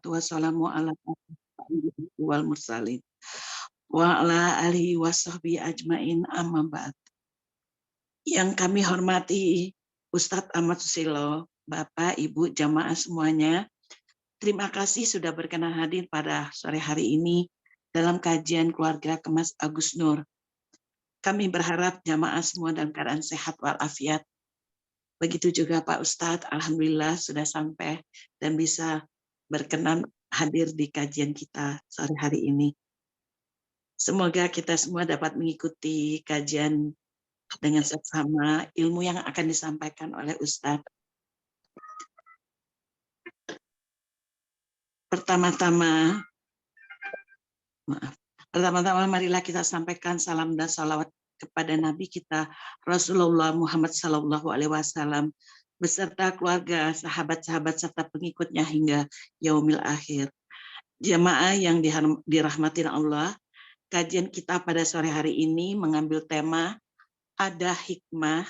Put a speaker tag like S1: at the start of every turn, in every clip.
S1: wassalamu ala wal mursalin wa ala alihi wasahbihi ajmain amma ba'd. Yang kami hormati Ustadz Ahmad Susilo, Bapak, Ibu, jamaah semuanya, terima kasih sudah berkenan hadir pada sore hari ini dalam kajian keluarga Kemas Agus Nur. Kami berharap jamaah semua dalam keadaan sehat walafiat. Begitu juga Pak Ustadz, alhamdulillah sudah sampai dan bisa berkenan hadir di kajian kita sore hari ini. Semoga kita semua dapat mengikuti kajian dengan seksama ilmu yang akan disampaikan oleh Ustadz. Pertama-tama marilah kita sampaikan salam dan salawat kepada Nabi kita Rasulullah Muhammad SAW beserta keluarga, sahabat-sahabat serta pengikutnya hingga yaumil akhir. Jamaah yang dirahmati Allah, kajian kita pada sore hari ini mengambil tema ada hikmah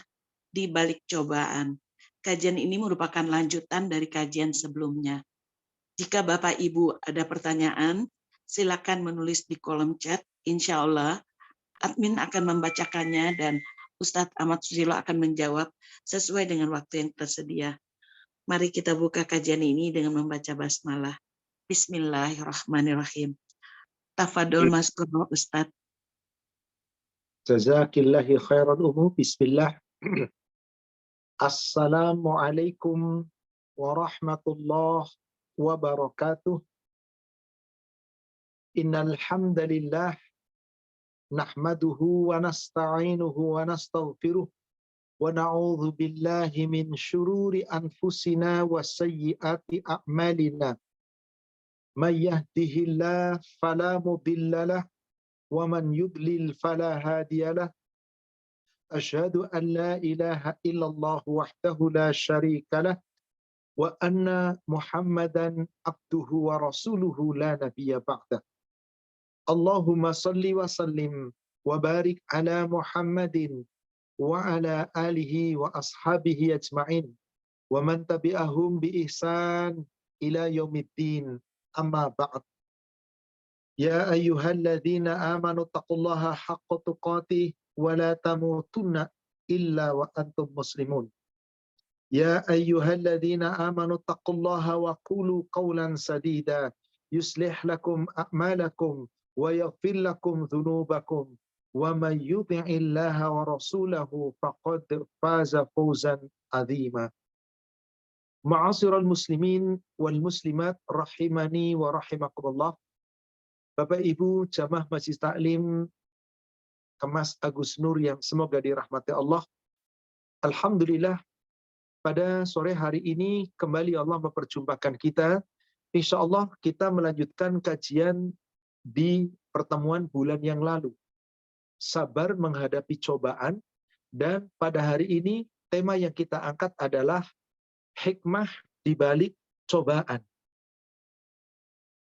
S1: di balik cobaan. Kajian ini merupakan lanjutan dari kajian sebelumnya. Jika Bapak Ibu ada pertanyaan, silakan menulis di kolom chat. Insya Allah admin akan membacakannya dan Ustadz Ahmad Susilo akan menjawab sesuai dengan waktu yang tersedia. Mari kita buka kajian ini dengan membaca basmalah. Bismillahirrahmanirrahim. Tafadol maskur Ustadz.
S2: Jazakillahi khairan Bismillah. Assalamualaikum warahmatullahi wabarakatuh. Innal hamdalillah nahmaduhu wa nasta'inuhu wa nastaghfiruh wa na'udzu billahi min syururi anfusina wa sayyiati a'malina. May yahdihillahu fala mudhillalah wa man yudlil fala hadiyalah. Asyhadu an la ilaha illallah wahdahu la syarikalah wa anna Muhammadan abduhu wa rasuluhu la nabiyya ba'dah. Allahumma salli wa sallim wa barik ala Muhammadin wa ala alihi wa ashabihi ajma'in wa man tabi'ahum bi ihsan ila yaumiddin, amma ba'd. Ya ayyuhalladzina amanu taqullaha haqqa tuqatih wa la tamutunna illa wa antum muslimun. Ya ayyuhalladzina amanu taqullaha wa qulu qawlan sadida yuslih lakum a'malakum wa yaghfir lakum dhunubakum wa man yuti'illaha wa rasulahu faqad faza fawzan 'azima. Ma'asyiral muslimin wal muslimat rahimani wa rahimakumullah. Bapak Ibu jamaah Majelis Taklim Kemas Agus Nur yang semoga dirahmati Allah. Alhamdulillah pada sore hari ini kembali Allah memperjumpakan kita. Insya Allah kita melanjutkan kajian di pertemuan bulan yang lalu. Sabar menghadapi cobaan, dan pada hari ini tema yang kita angkat adalah hikmah di balik cobaan.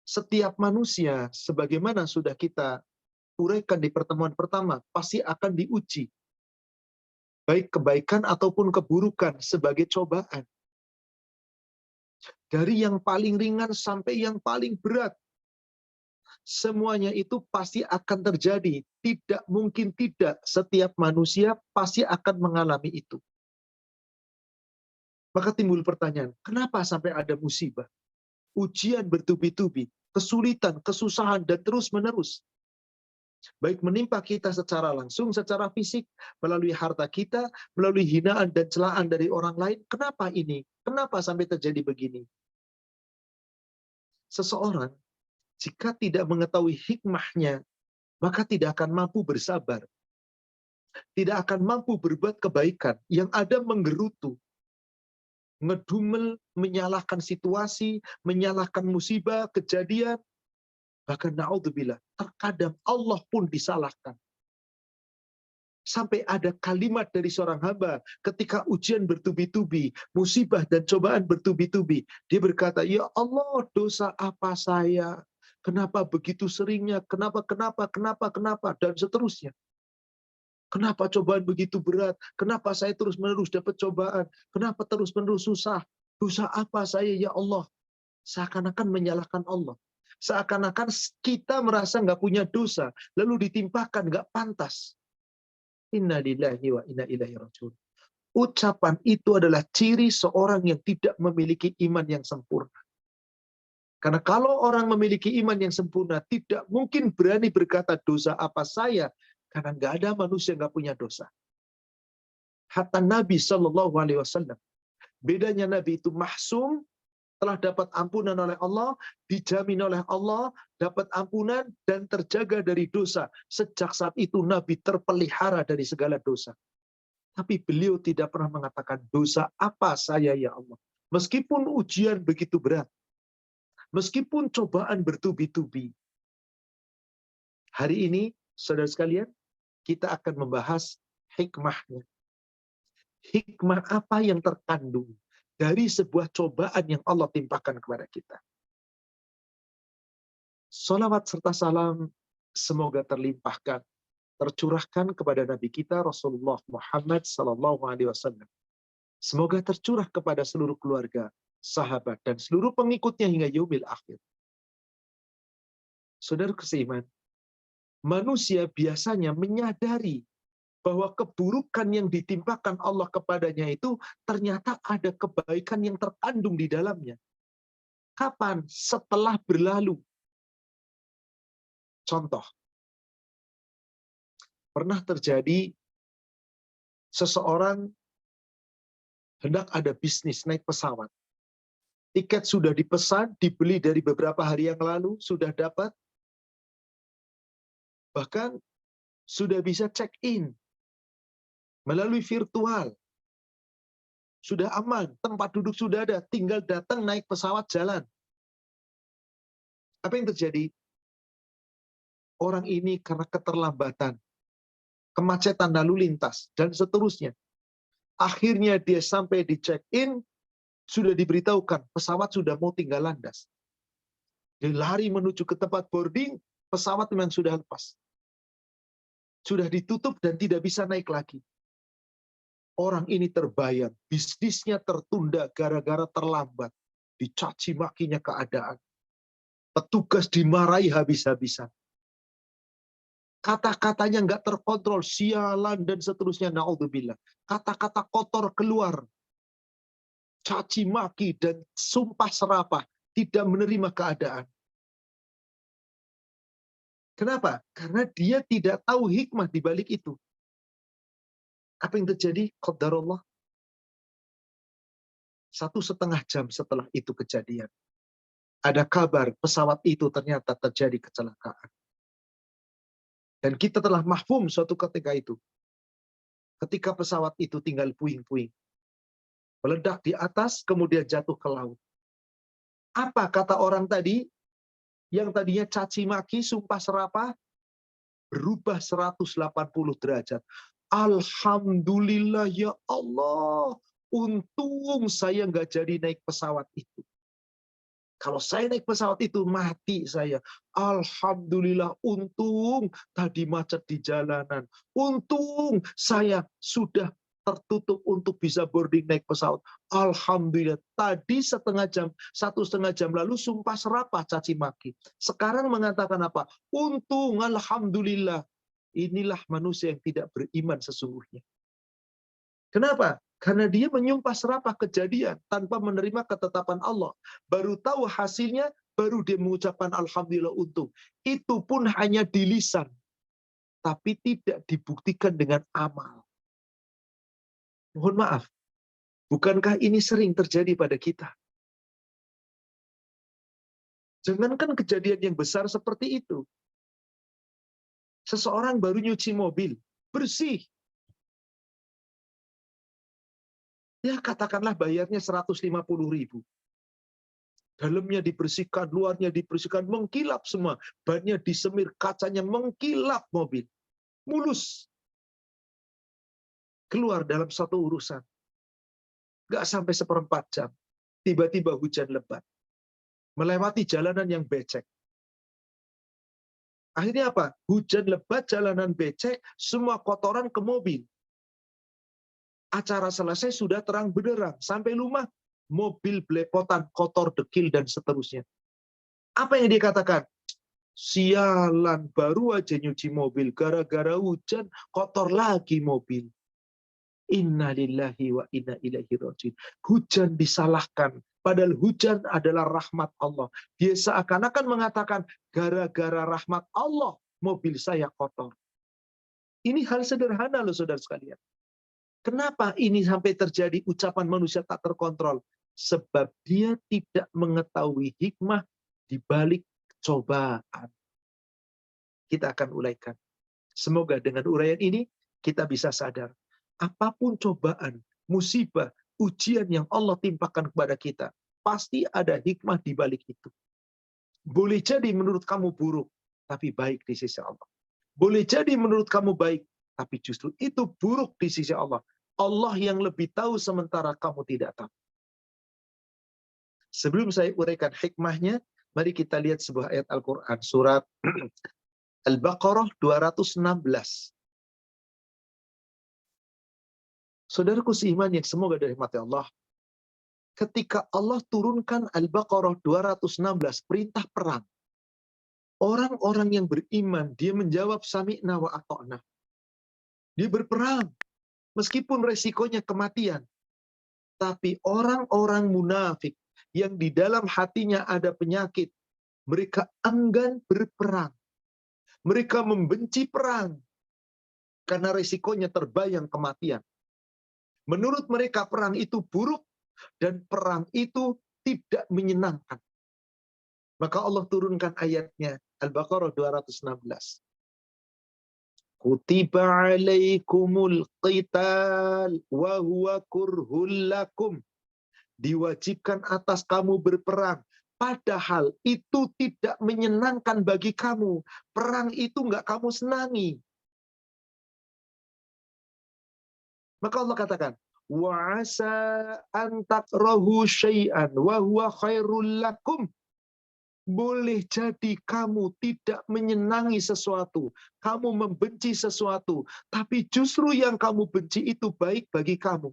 S2: Setiap manusia, sebagaimana sudah kita uraikan di pertemuan pertama, pasti akan diuji. Baik kebaikan ataupun keburukan sebagai cobaan. Dari yang paling ringan sampai yang paling berat. Semuanya itu pasti akan terjadi. Tidak mungkin tidak, setiap manusia pasti akan mengalami itu. Maka timbul pertanyaan, kenapa sampai ada musibah? Ujian bertubi-tubi, kesulitan, kesusahan, dan terus-menerus. Baik menimpa kita secara langsung, secara fisik, melalui harta kita, melalui hinaan dan celaan dari orang lain. Kenapa ini? Kenapa sampai terjadi begini? Seseorang, jika tidak mengetahui hikmahnya, maka tidak akan mampu bersabar. Tidak akan mampu berbuat kebaikan. Yang ada menggerutu, ngedumel, menyalahkan situasi, menyalahkan musibah, kejadian. Bahkan na'udzubillah, terkadang Allah pun disalahkan. Sampai ada kalimat dari seorang hamba ketika ujian bertubi-tubi, musibah dan cobaan bertubi-tubi. Dia berkata, ya Allah, dosa apa saya? Kenapa begitu seringnya? Kenapa, dan seterusnya. Kenapa cobaan begitu berat? Kenapa saya terus-menerus dapat cobaan? Kenapa terus-menerus susah? Dosa apa saya ya Allah? Seakan-akan menyalahkan Allah. Seakan-akan kita merasa nggak punya dosa, lalu ditimpakan nggak pantas. Inna lillahi wa inna ilaihi rajiun. Ucapan itu adalah ciri seorang yang tidak memiliki iman yang sempurna. Karena kalau orang memiliki iman yang sempurna, tidak mungkin berani berkata dosa apa saya, karena nggak ada manusia yang nggak punya dosa. Hatta Nabi Shallallahu Alaihi Wasallam, bedanya Nabi itu mahsum, telah dapat ampunan oleh Allah, dijamin oleh Allah, dapat ampunan dan terjaga dari dosa. Sejak saat itu Nabi terpelihara dari segala dosa. Tapi beliau tidak pernah mengatakan dosa apa saya ya Allah. Meskipun ujian begitu berat, meskipun cobaan bertubi-tubi. Hari ini, saudara sekalian, kita akan membahas hikmahnya. Hikmah apa yang terkandung dari sebuah cobaan yang Allah timpakan kepada kita. Salawat serta salam semoga terlimpahkan, tercurahkan kepada Nabi kita Rasulullah Muhammad Sallallahu Alaihi Wasallam. Semoga tercurah kepada seluruh keluarga, sahabat, dan seluruh pengikutnya hingga yaumil akhir. Saudara seiman, manusia biasanya menyadari bahwa keburukan yang ditimpakan Allah kepadanya itu ternyata ada kebaikan yang terkandung di dalamnya. Kapan? Setelah berlalu. Contoh, pernah terjadi seseorang hendak ada bisnis naik pesawat. Tiket sudah dipesan, dibeli dari beberapa hari yang lalu, sudah dapat. Bahkan sudah bisa check-in melalui virtual. Sudah aman, tempat duduk sudah ada, tinggal datang naik pesawat jalan. Apa yang terjadi? Orang ini karena keterlambatan, kemacetan lalu lintas, dan seterusnya. Akhirnya dia sampai di check-in, sudah diberitahukan, pesawat sudah mau tinggal landas. Dia lari menuju ke tempat boarding, pesawat memang sudah lepas. Sudah ditutup dan tidak bisa naik lagi. Orang ini terbayang, bisnisnya tertunda gara-gara terlambat. Dicaci makinya keadaan. Petugas dimarahi habis-habisan. Kata-katanya nggak terkontrol, sialan dan seterusnya, na'udzubillah. Kata-kata kotor keluar. Caci maki dan sumpah serapah, tidak menerima keadaan. Kenapa? Karena dia tidak tahu hikmah di balik itu. Apa yang terjadi? Qadarullah. 1,5 jam setelah itu kejadian, ada kabar pesawat itu ternyata terjadi kecelakaan. Dan kita telah mahfum suatu ketika itu. Ketika pesawat itu tinggal puing-puing. Meledak di atas, kemudian jatuh ke laut. Apa kata orang tadi? Yang tadinya caci maki, sumpah serapah, berubah 180 derajat. Alhamdulillah ya Allah, untung saya nggak jadi naik pesawat itu. Kalau saya naik pesawat itu, mati saya. Alhamdulillah, untung tadi macet di jalanan. Untung saya sudah tertutup untuk bisa boarding naik pesawat. Alhamdulillah, tadi 1,5 jam lalu sumpah serapah caci maki. Sekarang mengatakan apa? Untung, alhamdulillah. Inilah manusia yang tidak beriman sesungguhnya. Kenapa? Karena dia menyumpah serapah kejadian tanpa menerima ketetapan Allah. Baru tahu hasilnya, baru dia mengucapkan alhamdulillah untung. Itu pun hanya di lisan. Tapi tidak dibuktikan dengan amal. Mohon maaf. Bukankah ini sering terjadi pada kita? Jangankan kejadian yang besar seperti itu. Seseorang baru nyuci mobil. Bersih. Ya katakanlah bayarnya 150.000. Dalamnya dibersihkan, luarnya dibersihkan, mengkilap semua. Bannya disemir, kacanya mengkilap mobil. Mulus. Keluar dalam satu urusan. Nggak sampai 1/4 jam. Tiba-tiba hujan lebat. Melewati jalanan yang becek. Akhirnya apa? Hujan lebat, jalanan becek, semua kotoran ke mobil. Acara selesai sudah terang benderang. Sampai rumah mobil belepotan, kotor, dekil, dan seterusnya. Apa yang dia katakan? Sialan, baru aja nyuci mobil, gara-gara hujan, kotor lagi mobil. Inna lillahi wa inna ilaihi raji'un. Hujan disalahkan, padahal hujan adalah rahmat Allah. Dia seakan-akan mengatakan, gara-gara rahmat Allah, mobil saya kotor. Ini hal sederhana loh saudara sekalian. Kenapa ini sampai terjadi ucapan manusia tak terkontrol? Sebab dia tidak mengetahui hikmah di balik cobaan. Kita akan uraikan. Semoga dengan uraian ini kita bisa sadar. Apapun cobaan, musibah, ujian yang Allah timpakan kepada kita, pasti ada hikmah di balik itu. Boleh jadi menurut kamu buruk, tapi baik di sisi Allah. Boleh jadi menurut kamu baik, tapi justru itu buruk di sisi Allah. Allah yang lebih tahu sementara kamu tidak tahu. Sebelum saya uraikan hikmahnya, mari kita lihat sebuah ayat Al-Quran. Surat Al-Baqarah 216. Saudaraku seiman yang semoga dirahmati Allah. Ketika Allah turunkan Al-Baqarah 216, perintah perang. Orang-orang yang beriman, dia menjawab sami'na wa ata'na. Dia berperang, meskipun resikonya kematian. Tapi orang-orang munafik, yang di dalam hatinya ada penyakit, mereka enggan berperang. Mereka membenci perang, karena resikonya terbayang kematian. Menurut mereka perang itu buruk, dan perang itu tidak menyenangkan. Maka Allah turunkan ayatnya, Al-Baqarah 216. Kutiba alaikumul qital wa huwa kurhul lakum. Diwajibkan atas kamu berperang, padahal itu tidak menyenangkan bagi kamu. Perang itu nggak kamu senangi. Maka Allah katakan, wa asa an takrahu syai'an wa huwa khairul lakum. Boleh jadi kamu tidak menyenangi sesuatu, kamu membenci sesuatu, tapi justru yang kamu benci itu baik bagi kamu.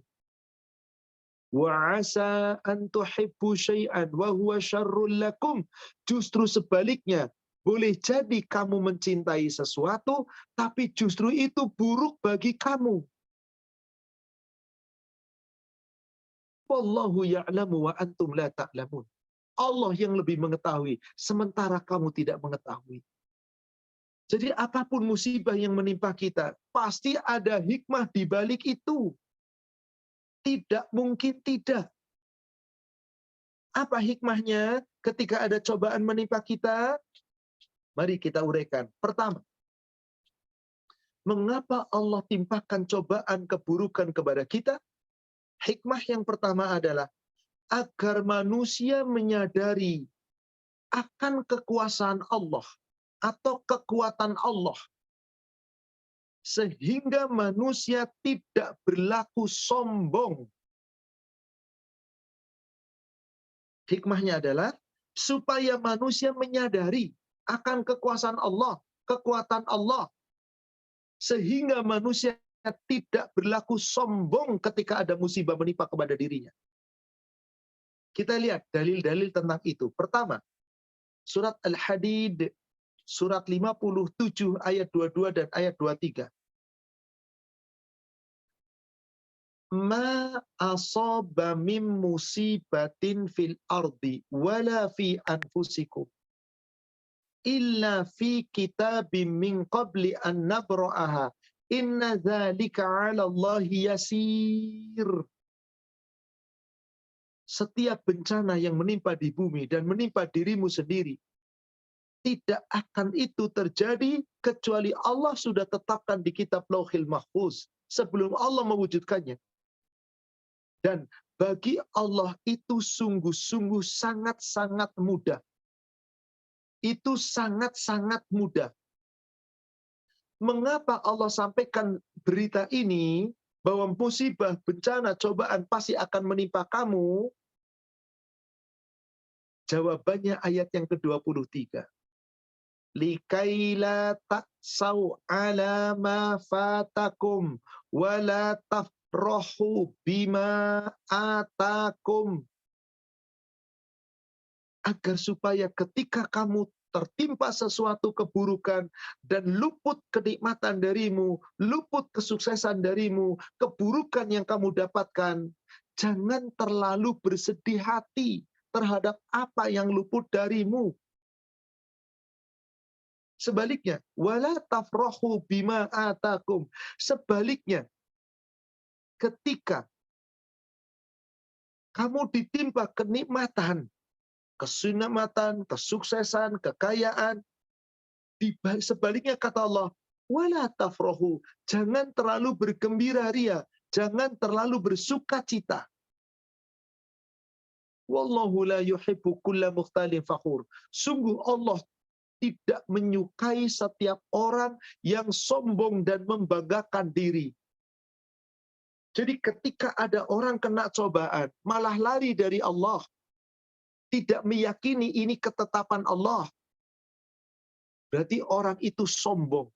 S2: Wa asa an tuhibbu syai'an wa huwa syarrul lakum. Justru sebaliknya, boleh jadi kamu mencintai sesuatu, tapi justru itu buruk bagi kamu. Wallahu ya'lamu wa antum la ta'lamun. Allah yang lebih mengetahui, sementara kamu tidak mengetahui. Jadi apapun musibah yang menimpa kita, pasti ada hikmah di balik itu. Tidak mungkin tidak. Apa hikmahnya ketika ada cobaan menimpa kita? Mari kita uraikan. Pertama, mengapa Allah timpakan cobaan keburukan kepada kita? Hikmah yang pertama adalah agar manusia menyadari akan kekuasaan Allah atau kekuatan Allah, sehingga manusia tidak berlaku sombong. Hikmahnya adalah supaya manusia menyadari akan kekuasaan Allah, kekuatan Allah, sehingga manusia tidak berlaku sombong ketika ada musibah menimpa kepada dirinya. Kita lihat dalil-dalil tentang itu. Pertama, surat Al-Hadid, surat 57 ayat 22 dan ayat 23. Ma asaba min musibatin fil ardi wala fi anfusikum illa fi kitabim min qabli an nabra'aha inna dzalika 'ala Allahi yasir. Setiap bencana yang menimpa di bumi dan menimpa dirimu sendiri, tidak akan itu terjadi kecuali Allah sudah tetapkan di kitab Lauhil Mahfuz sebelum Allah mewujudkannya. Dan bagi Allah itu sungguh-sungguh sangat-sangat mudah. Itu sangat-sangat mudah. Mengapa Allah sampaikan berita ini bahwa musibah, bencana, cobaan pasti akan menimpa kamu? Jawabannya ayat yang ke-23. Likaila ta'sau ala ma fatakum wa la tafrahu bima atakum. agar supaya ketika kamu tertimpa sesuatu keburukan dan luput kenikmatan darimu, luput kesuksesan darimu, keburukan yang kamu dapatkan, jangan terlalu bersedih hati terhadap apa yang luput darimu. Sebaliknya, wala tafrahu bima atakum. Sebaliknya, ketika kamu ditimpa kenikmatan, kesinamatan, kesuksesan, kekayaan, sebaliknya kata Allah, wala tafrahu, jangan terlalu bergembira ria, jangan terlalu bersuka cita. Wallahu la yuhibbu kulla mukhtalin fakhur. Sungguh Allah tidak menyukai setiap orang yang sombong dan membanggakan diri. Jadi ketika ada orang kena cobaan, malah lari dari Allah, tidak meyakini ini ketetapan Allah, berarti orang itu sombong.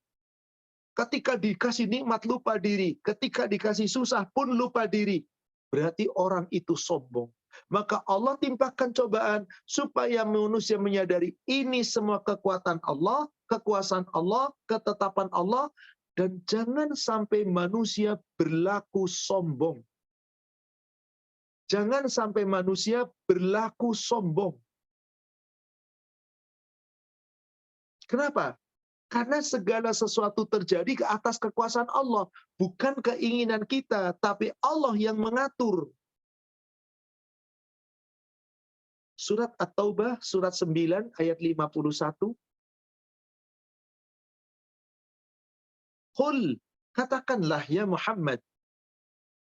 S2: Ketika dikasih nikmat lupa diri, ketika dikasih susah pun lupa diri, berarti orang itu sombong. Maka Allah timpakan cobaan supaya manusia menyadari ini semua kekuatan Allah, kekuasaan Allah, ketetapan Allah, dan jangan sampai manusia berlaku sombong. Jangan sampai manusia berlaku sombong. Kenapa? Karena segala sesuatu terjadi ke atas kekuasaan Allah. Bukan keinginan kita, tapi Allah yang mengatur. Surat At-Taubah, surat 9, ayat 51. Qul, katakanlah ya Muhammad,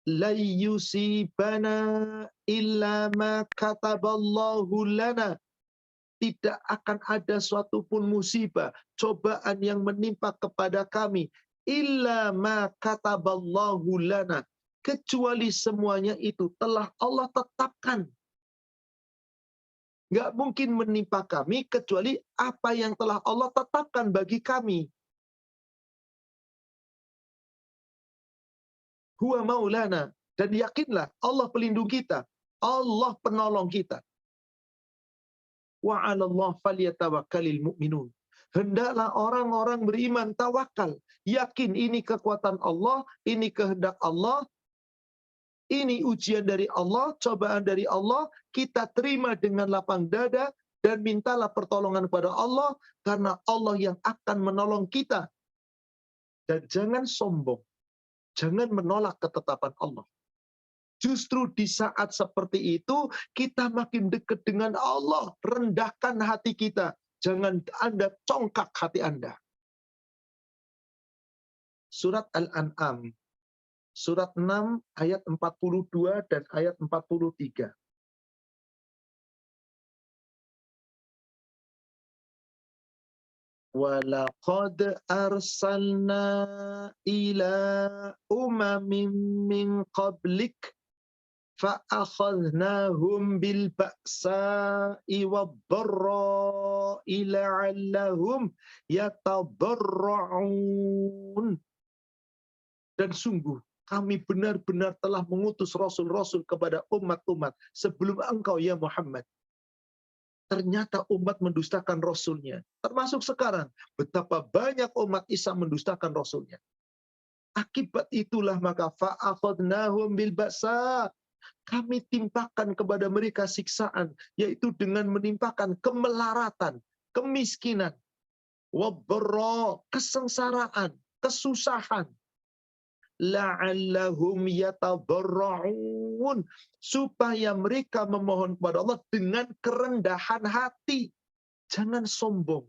S2: la yusibana illa ma kataballahu lana. Tidak akan ada suatu pun musibah, cobaan yang menimpa kepada kami, illa ma kataballahu lana, kecuali semuanya itu telah Allah tetapkan. Nggak mungkin menimpa kami kecuali apa yang telah Allah tetapkan bagi kami. Huwa maulana, dan yakinlah Allah pelindung kita, Allah penolong kita. Wa 'alallah falyatawakkalul mu'minun. Hendaklah orang-orang beriman tawakal, yakin ini kekuatan Allah, ini kehendak Allah, ini ujian dari Allah, cobaan dari Allah, kita terima dengan lapang dada dan mintalah pertolongan kepada Allah karena Allah yang akan menolong kita. Dan jangan sombong, jangan menolak ketetapan Allah. Justru di saat seperti itu, kita makin dekat dengan Allah. Rendahkan hati kita. Jangan Anda congkak hati Anda. Surat Al-An'am. Surat 6, ayat 42 dan ayat 43. Walaqad arsalna ila umamin min qablik فَأَخَذْنَاهُمْ بِالْبَأْسَاءِ وَالضَّرَّاءِ لَعَلَّهُمْ يَتَضَرَّعُونَ. Dan sungguh kami benar-benar telah mengutus rasul-rasul kepada umat-umat sebelum engkau ya Muhammad. Ternyata umat mendustakan rasulnya. Termasuk sekarang, betapa banyak umat Isa mendustakan rasulnya. Akibat itulah maka fa'akhadnahum bil ba'sa, kami timpakan kepada mereka siksaan, yaitu dengan menimpakan kemelaratan, kemiskinan, wabra, kesengsaraan, kesusahan, la'allahum yatadarra'un, supaya mereka memohon kepada Allah dengan kerendahan hati. Jangan sombong.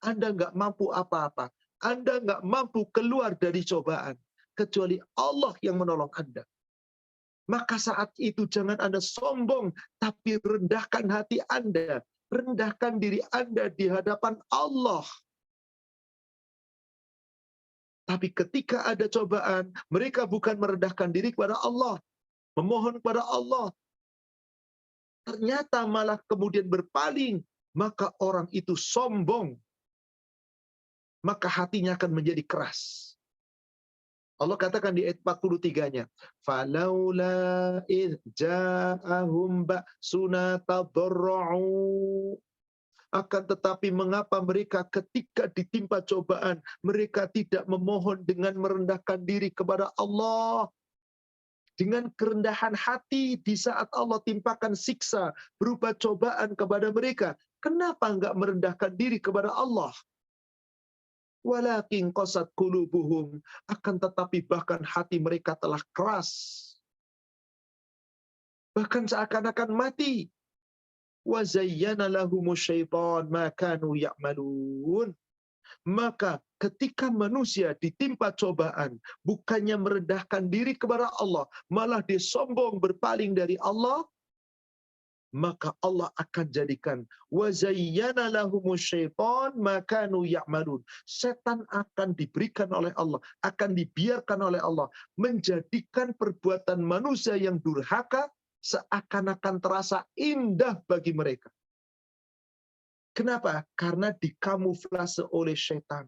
S2: Anda nggak mampu apa-apa. Anda nggak mampu keluar dari cobaan, kecuali Allah yang menolong Anda. Maka saat itu jangan Anda sombong, tapi rendahkan hati Anda. Rendahkan diri Anda di hadapan Allah. Tapi ketika ada cobaan, mereka bukan merendahkan diri kepada Allah, memohon kepada Allah. Ternyata malah kemudian berpaling, maka orang itu sombong. Maka hatinya akan menjadi keras. Allah katakan di ayat 43-nya, "Falaula idh ja'ahum ba'suna tadarra'u." Akan tetapi mengapa mereka ketika ditimpa cobaan, mereka tidak memohon dengan merendahkan diri kepada Allah. Dengan kerendahan hati di saat Allah timpakan siksa berupa cobaan kepada mereka. Kenapa enggak merendahkan diri kepada Allah? Walakin qasat qulubuhum, akan tetapi bahkan hati mereka telah keras, bahkan seakan-akan mati. Wa zayyana lahumus syaitan ma kanu ya'malun. Maka ketika manusia ditimpa cobaan, bukannya merendahkan diri kepada Allah, malah dia sombong berpaling dari Allah, maka Allah akan jadikan wazayyana lahumus syaitan ma kanu ya'malun. Setan akan diberikan oleh Allah, akan dibiarkan oleh Allah menjadikan perbuatan manusia yang durhaka seakan-akan terasa indah bagi mereka. Kenapa? Karena dikamuflase oleh setan.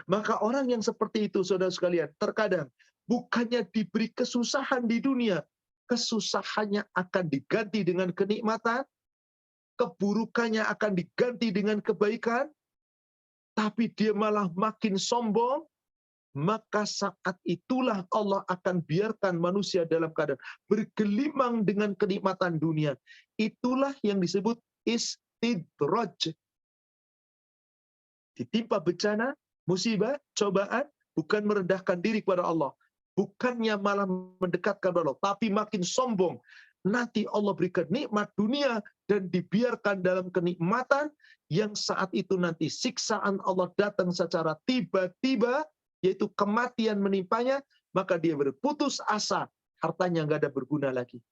S2: Maka orang yang seperti itu, saudara sekalian, terkadang bukannya diberi kesusahan di dunia, kesusahannya akan diganti dengan kenikmatan, keburukannya akan diganti dengan kebaikan, tapi dia malah makin sombong. Maka saat itulah Allah akan biarkan manusia dalam keadaan bergelimang dengan kenikmatan dunia. Itulah yang disebut istidraj. Ditimpa bencana, musibah, cobaan, bukan merendahkan diri kepada Allah. Bukannya malah mendekatkan kepada Allah, tapi makin sombong. Nanti Allah berikan nikmat dunia dan dibiarkan dalam kenikmatan yang saat itu nanti siksaan Allah datang secara tiba-tiba, yaitu kematian menimpanya, maka dia berputus asa, hartanya nggak ada berguna lagi.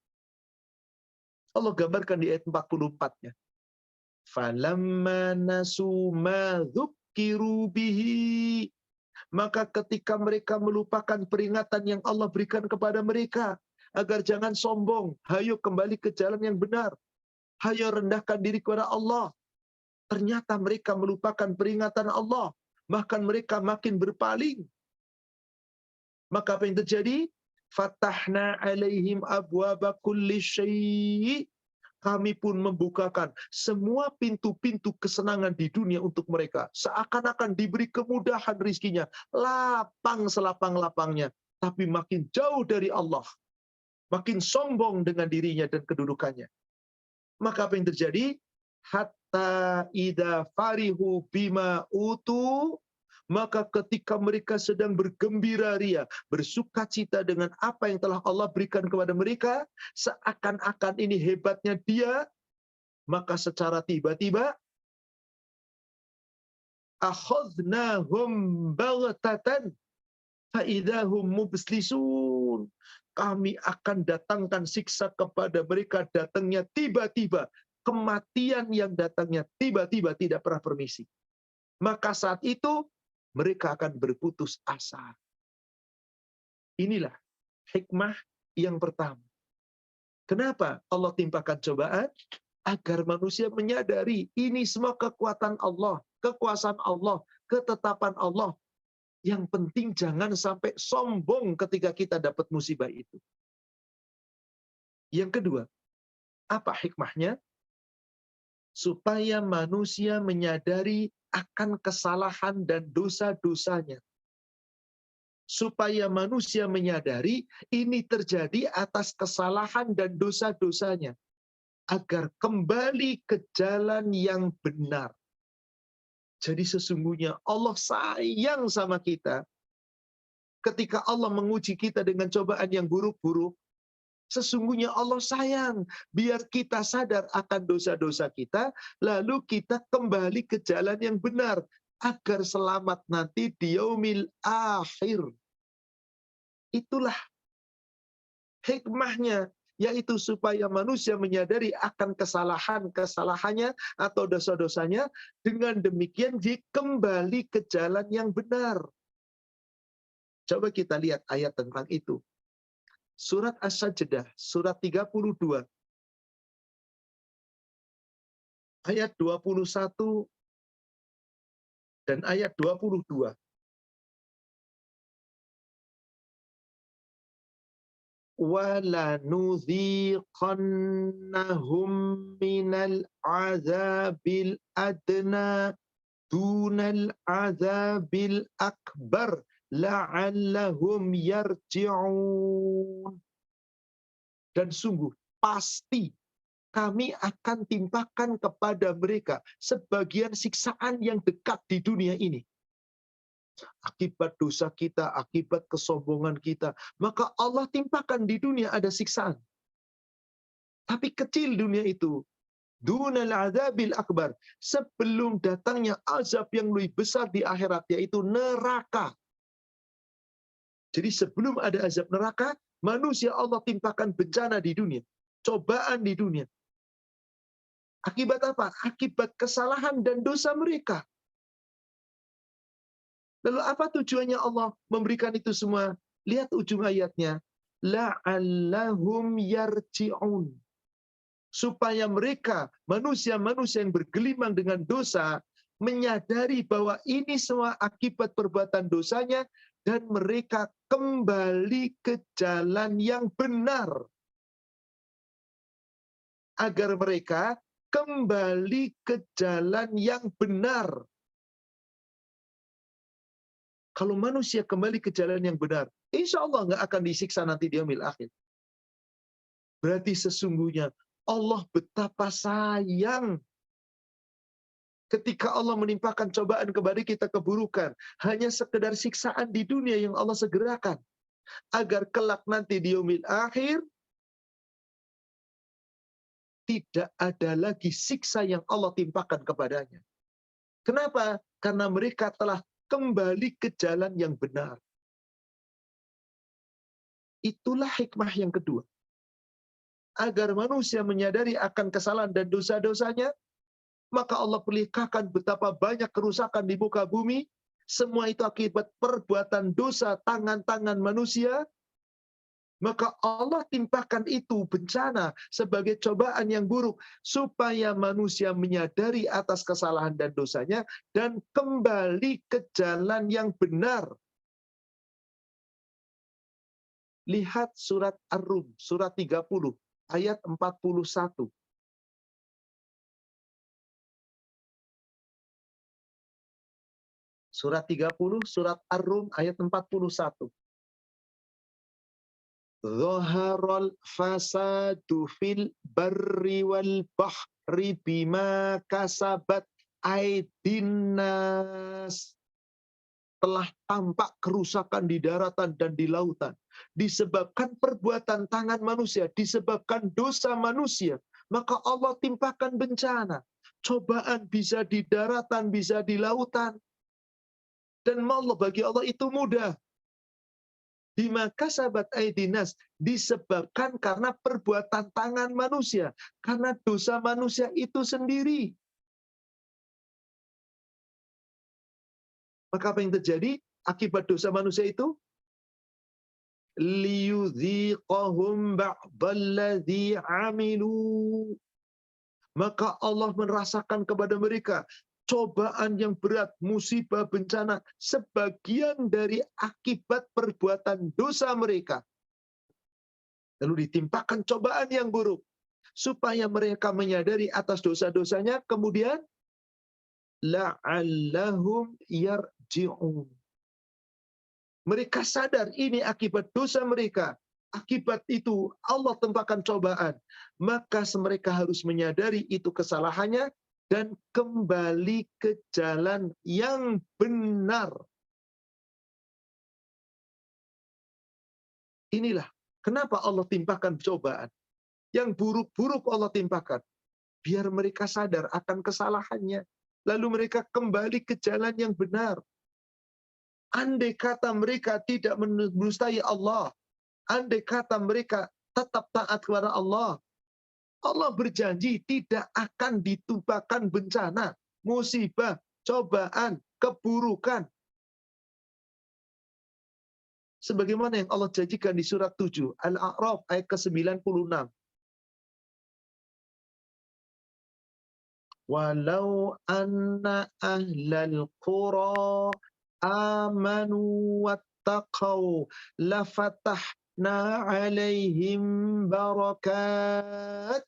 S2: Allah gambarkan di ayat 44-nya. Falamma nasu ma dzukkiru bihi. Maka ketika mereka melupakan peringatan yang Allah berikan kepada mereka, agar jangan sombong, hayo kembali ke jalan yang benar, hayo rendahkan diri kepada Allah. Ternyata mereka melupakan peringatan Allah, bahkan mereka makin berpaling. Maka apa yang terjadi? Fatahna alaihim abwaba kulli syai'. Kami pun membukakan semua pintu-pintu kesenangan di dunia untuk mereka. Seakan-akan diberi kemudahan rizkinya. Lapang selapang-lapangnya. Tapi makin jauh dari Allah. Makin sombong dengan dirinya dan kedudukannya. Maka apa yang terjadi? Hatta idza farihu bima utu. Maka ketika mereka sedang bergembira ria, bersuka cita dengan apa yang telah Allah berikan kepada mereka, seakan-akan ini hebatnya dia, maka secara tiba-tiba, akhadnahum baghtatan faidahum mubslisun. Kami akan datangkan siksa kepada mereka, datangnya tiba-tiba. Kematian yang datangnya tiba-tiba, tidak pernah permisi. Maka saat itu, mereka akan berputus asa. Inilah hikmah yang pertama. Kenapa Allah timpakan cobaan? Agar manusia menyadari ini semua kekuatan Allah, kekuasaan Allah, ketetapan Allah. Yang penting jangan sampai sombong ketika kita dapat musibah itu. Yang kedua, apa hikmahnya? Supaya manusia menyadari akan kesalahan dan dosa-dosanya. Supaya manusia menyadari ini terjadi atas kesalahan dan dosa-dosanya. Agar kembali ke jalan yang benar. Jadi sesungguhnya Allah sayang sama kita. Ketika Allah menguji kita dengan cobaan yang buruk-buruk, sesungguhnya Allah sayang. Biar kita sadar akan dosa-dosa kita, lalu kita kembali ke jalan yang benar. Agar selamat nanti di yaumil akhir. Itulah hikmahnya, yaitu supaya manusia menyadari akan kesalahan-kesalahannya atau dosa-dosanya, dengan demikian dia kembali ke jalan yang benar. Coba kita lihat ayat tentang itu. Surat As-Sajdah, surat 32, ayat 21 dan ayat 22. وَلَنُذِيقَنَّهُمْ مِنَ الْعَذَابِ الْأَدْنَى دُونَ الْعَذَابِ الْأَكْبَرِ لَعَلَّهُمْ يَرْجِعُونَ. Dan sungguh pasti kami akan timpakan kepada mereka sebagian siksaan yang dekat di dunia ini. Akibat dosa kita, akibat kesombongan kita, maka Allah timpakan di dunia ada siksaan. Tapi kecil dunia itu. Dunal azabil akbar. Sebelum datangnya azab yang lebih besar di akhirat, yaitu neraka. Jadi sebelum ada azab neraka, manusia Allah timpakan bencana di dunia. Cobaan di dunia. Akibat apa? Akibat kesalahan dan dosa mereka. Lalu apa tujuannya Allah memberikan itu semua? Lihat ujung ayatnya. La'allahum yarji'un. Supaya mereka, manusia-manusia yang bergelimang dengan dosa, menyadari bahwa ini semua akibat perbuatan dosanya, dan mereka kembali ke jalan yang benar. Agar mereka kembali ke jalan yang benar. Kalau manusia kembali ke jalan yang benar, insya Allah nggak akan disiksa nanti di yaumil akhir. Berarti sesungguhnya Allah betapa sayang ketika Allah menimpakan cobaan kepada kita keburukan. Hanya sekedar siksaan di dunia yang Allah segerakan. Agar kelak nanti di yaumil akhir, tidak ada lagi siksa yang Allah timpakan kepadanya. Kenapa? Karena mereka telah kembali ke jalan yang benar. Itulah hikmah yang kedua. Agar manusia menyadari akan kesalahan dan dosa-dosanya, maka Allah perlihatkan betapa banyak kerusakan di muka bumi. Semua itu akibat perbuatan dosa tangan-tangan manusia. Maka Allah timpakan itu bencana sebagai cobaan yang buruk. Supaya manusia menyadari atas kesalahan dan dosanya. Dan kembali ke jalan yang benar. Lihat surat Ar-Rum, surat 30, ayat 41. Surat 30, surat Ar-Rum, ayat 41. Zaharal fasadu fil barri wal bahri bima kasabat aydin nas. Telah tampak kerusakan di daratan dan di lautan. Disebabkan perbuatan tangan manusia, disebabkan dosa manusia. Maka Allah timpakan bencana. Cobaan bisa di daratan, bisa di lautan. Dan Allah, bagi Allah itu mudah. Bima kasabat aidinas, disebabkan karena perbuatan tangan manusia, karena dosa manusia itu sendiri. Maka apa yang terjadi akibat dosa manusia itu? Liyudhiqahum ba'dalladzi amilu. Maka Allah merasakan kepada mereka cobaan yang berat, musibah, bencana, sebagian dari akibat perbuatan dosa mereka. Lalu ditimpakan cobaan yang buruk, supaya mereka menyadari atas dosa-dosanya, kemudian la'allahum yarji'un. Mereka sadar ini akibat dosa mereka. Akibat itu Allah timpakan cobaan. Maka mereka harus menyadari itu kesalahannya, dan kembali ke jalan yang benar. Inilah kenapa Allah timpakan cobaan. Yang buruk-buruk Allah timpakan. Biar mereka sadar akan kesalahannya. Lalu mereka kembali ke jalan yang benar. Andai kata mereka tidak mendustai Allah. Andai kata mereka tetap taat kepada Allah. Allah berjanji tidak akan ditimpakan bencana, musibah, cobaan, keburukan. Sebagaimana yang Allah janjikan di surat 7, Al-A'raf ayat ke-96. Walau anna ahlal qura amanu wattaqau lafatah alaihim barakat.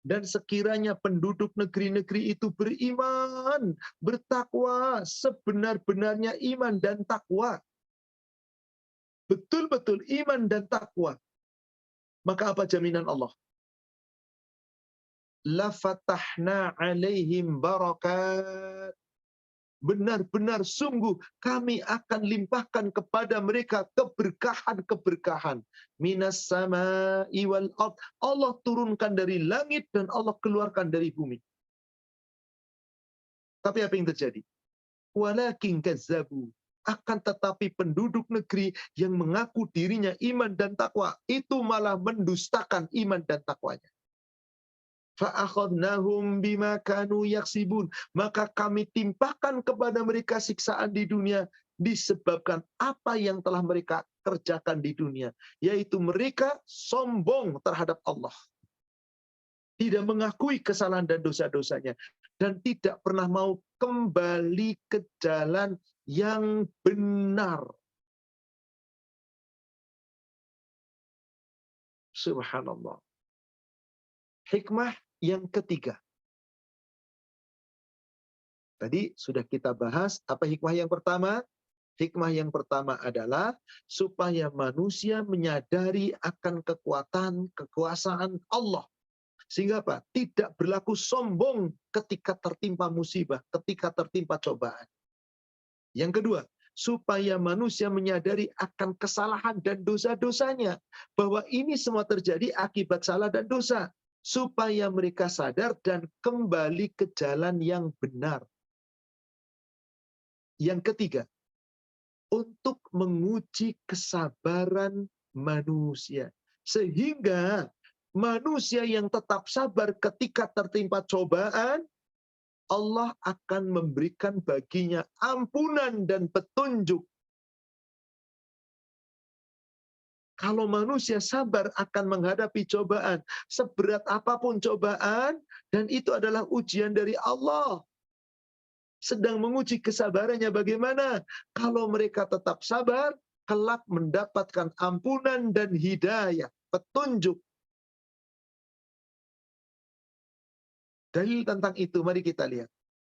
S2: Dan sekiranya penduduk negeri-negeri itu beriman, bertakwa, sebenar-benarnya iman dan takwa, betul-betul iman dan takwa, maka apa jaminan Allah? La fatahna alaihim barakat. Benar-benar sungguh kami akan limpahkan kepada mereka keberkahan-keberkahan. Minas sama'i wal ard. Allah turunkan dari langit dan Allah keluarkan dari bumi. Tapi apa yang terjadi? Walakin kazzabu. Akan tetapi penduduk negeri yang mengaku dirinya iman dan takwa, itu malah mendustakan iman dan takwanya. Fa'akhadnahum bima kanu yaksibun. Maka kami timpahkan kepada mereka siksaan di dunia disebabkan apa yang telah mereka kerjakan di dunia, yaitu mereka sombong terhadap Allah, tidak mengakui kesalahan dan dosa-dosanya, dan tidak pernah mau kembali ke jalan yang benar. Subhanallah. Hikmah yang ketiga. Tadi sudah kita bahas apa hikmah yang pertama? Hikmah yang pertama adalah supaya manusia menyadari akan kekuatan, kekuasaan Allah. Sehingga apa? Tidak berlaku sombong ketika tertimpa musibah, ketika tertimpa cobaan. Yang kedua, supaya manusia menyadari akan kesalahan dan dosa-dosanya. Bahwa ini semua terjadi akibat salah dan dosa. Supaya mereka sadar dan kembali ke jalan yang benar. Yang ketiga, untuk menguji kesabaran manusia. Sehingga manusia yang tetap sabar ketika tertimpa cobaan, Allah akan memberikan baginya ampunan dan petunjuk. Kalau manusia sabar akan menghadapi cobaan, seberat apapun cobaan, dan itu adalah ujian dari Allah. Sedang menguji kesabarannya bagaimana? Kalau mereka tetap sabar, kelak mendapatkan ampunan dan hidayah, petunjuk. Dalil tentang itu, mari kita lihat.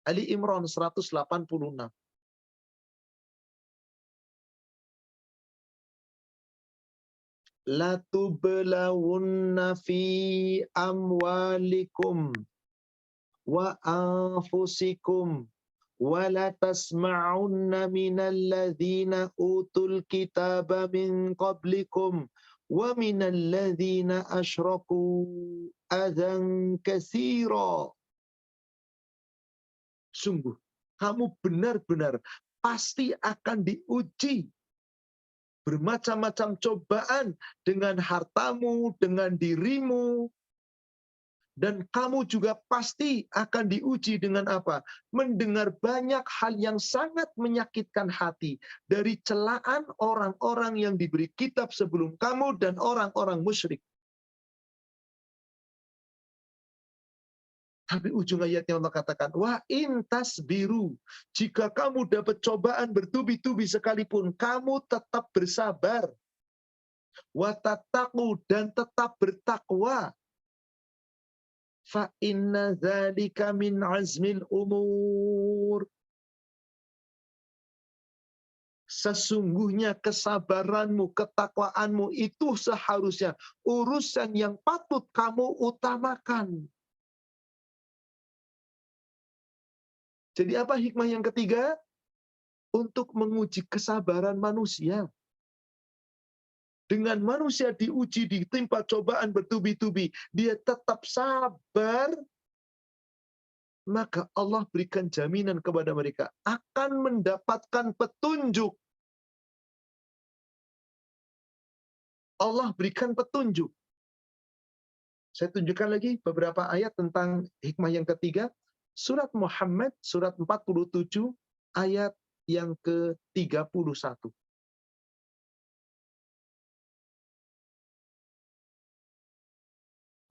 S2: Ali Imran 186. La tublawunna fi amwalikum wa anfusikum wa la tasma'unna minal ladzina utul kitaba min qablikum wa minal ladzina asyraku adzan katsira. Sungguh kamu benar-benar pasti akan diuji bermacam-macam cobaan dengan hartamu, dengan dirimu, dan kamu juga pasti akan diuji dengan apa? Mendengar banyak hal yang sangat menyakitkan hati dari celaan orang-orang yang diberi kitab sebelum kamu dan orang-orang musyrik. Tapi ujung ayatnya Allah katakan, wa in tasbiru, jika kamu dapat cobaan bertubi-tubi sekalipun, kamu tetap bersabar. Wa tattaqu, dan tetap bertakwa. Fa inna dzalika min azmil umur. Sesungguhnya kesabaranmu, ketakwaanmu itu seharusnya urusan yang patut kamu utamakan. Jadi apa hikmah yang ketiga? Untuk menguji kesabaran manusia. Dengan manusia diuji, ditimpa cobaan bertubi-tubi, dia tetap sabar, maka Allah berikan jaminan kepada mereka akan mendapatkan petunjuk. Allah berikan petunjuk. Saya tunjukkan lagi beberapa ayat tentang hikmah yang ketiga. Surat Muhammad, surat 47, ayat yang ke-31.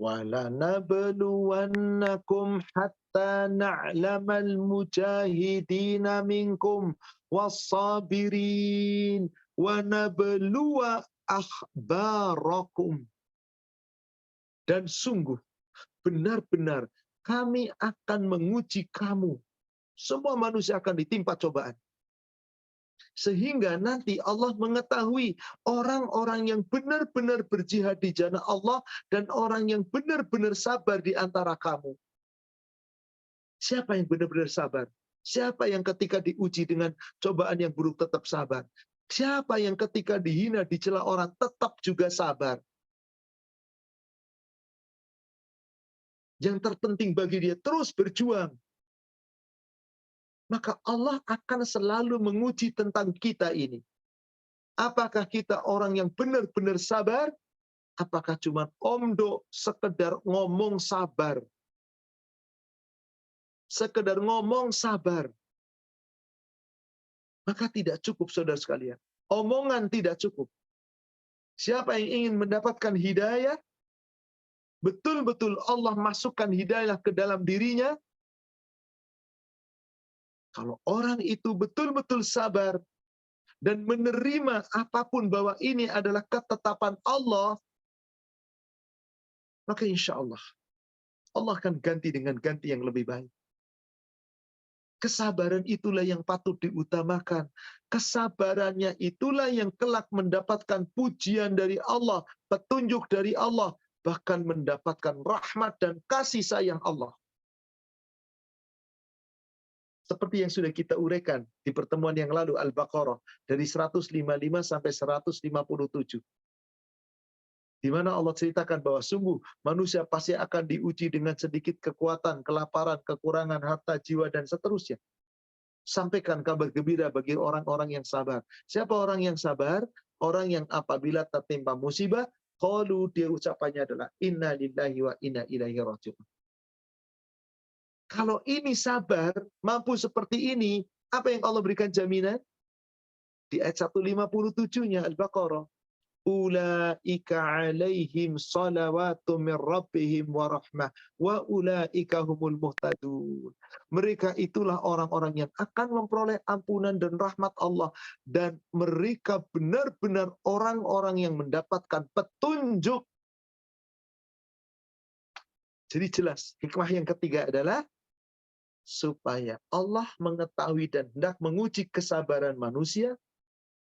S2: وَلَنَبْلُوَنَّكُمْ حَتَّى نَعْلَمَ الْمُجَاهِدِينَ مِنْكُمْ وَالصَّابِرِينَ وَنَبْلُوَ akhbarakum. Dan sungguh, benar-benar kami akan menguji kamu. Semua manusia akan ditimpa cobaan. Sehingga nanti Allah mengetahui orang-orang yang benar-benar berjihad di jalan Allah dan orang yang benar-benar sabar di antara kamu. Siapa yang benar-benar sabar? Siapa yang ketika diuji dengan cobaan yang buruk tetap sabar? Siapa yang ketika dihina, dicela orang tetap juga sabar? Yang terpenting bagi dia terus berjuang. Maka Allah akan selalu menguji tentang kita ini. Apakah kita orang yang benar-benar sabar? Apakah cuma omdo sekedar ngomong sabar? Sekedar ngomong sabar. Maka tidak cukup, saudara sekalian. Omongan tidak cukup. Siapa yang ingin mendapatkan hidayah, betul-betul Allah masukkan hidayah ke dalam dirinya. Kalau orang itu betul-betul sabar dan menerima apapun bahwa ini adalah ketetapan Allah, maka insya Allah akan ganti dengan ganti yang lebih baik. Kesabaran itulah yang patut diutamakan. Kesabarannya itulah yang kelak mendapatkan pujian dari Allah, petunjuk dari Allah, bahkan mendapatkan rahmat dan kasih sayang Allah. Seperti yang sudah kita uraikan di pertemuan yang lalu, Al-Baqarah, dari 155 sampai 157. Di mana Allah ceritakan bahwa sungguh manusia pasti akan diuji dengan sedikit kekuatan, kelaparan, kekurangan harta, jiwa, dan seterusnya. Sampaikan kabar gembira bagi orang-orang yang sabar. Siapa orang yang sabar? Orang yang apabila tertimpa musibah, qalu, dia ucapannya adalah inna lillahi wa inna ilaihi raji'un. Kalau ini sabar, mampu seperti ini, apa yang Allah berikan jaminan? Di ayat 157-nya Al-Baqarah. Ulaika alaihim salawatu min rabbihim wa rahmah wa ulaika humul muhtadun. Mereka itulah orang-orang yang akan memperoleh ampunan dan rahmat Allah, dan mereka benar-benar orang-orang yang mendapatkan petunjuk. Jadi jelas, hikmah yang ketiga adalah supaya Allah mengetahui dan hendak menguji kesabaran manusia,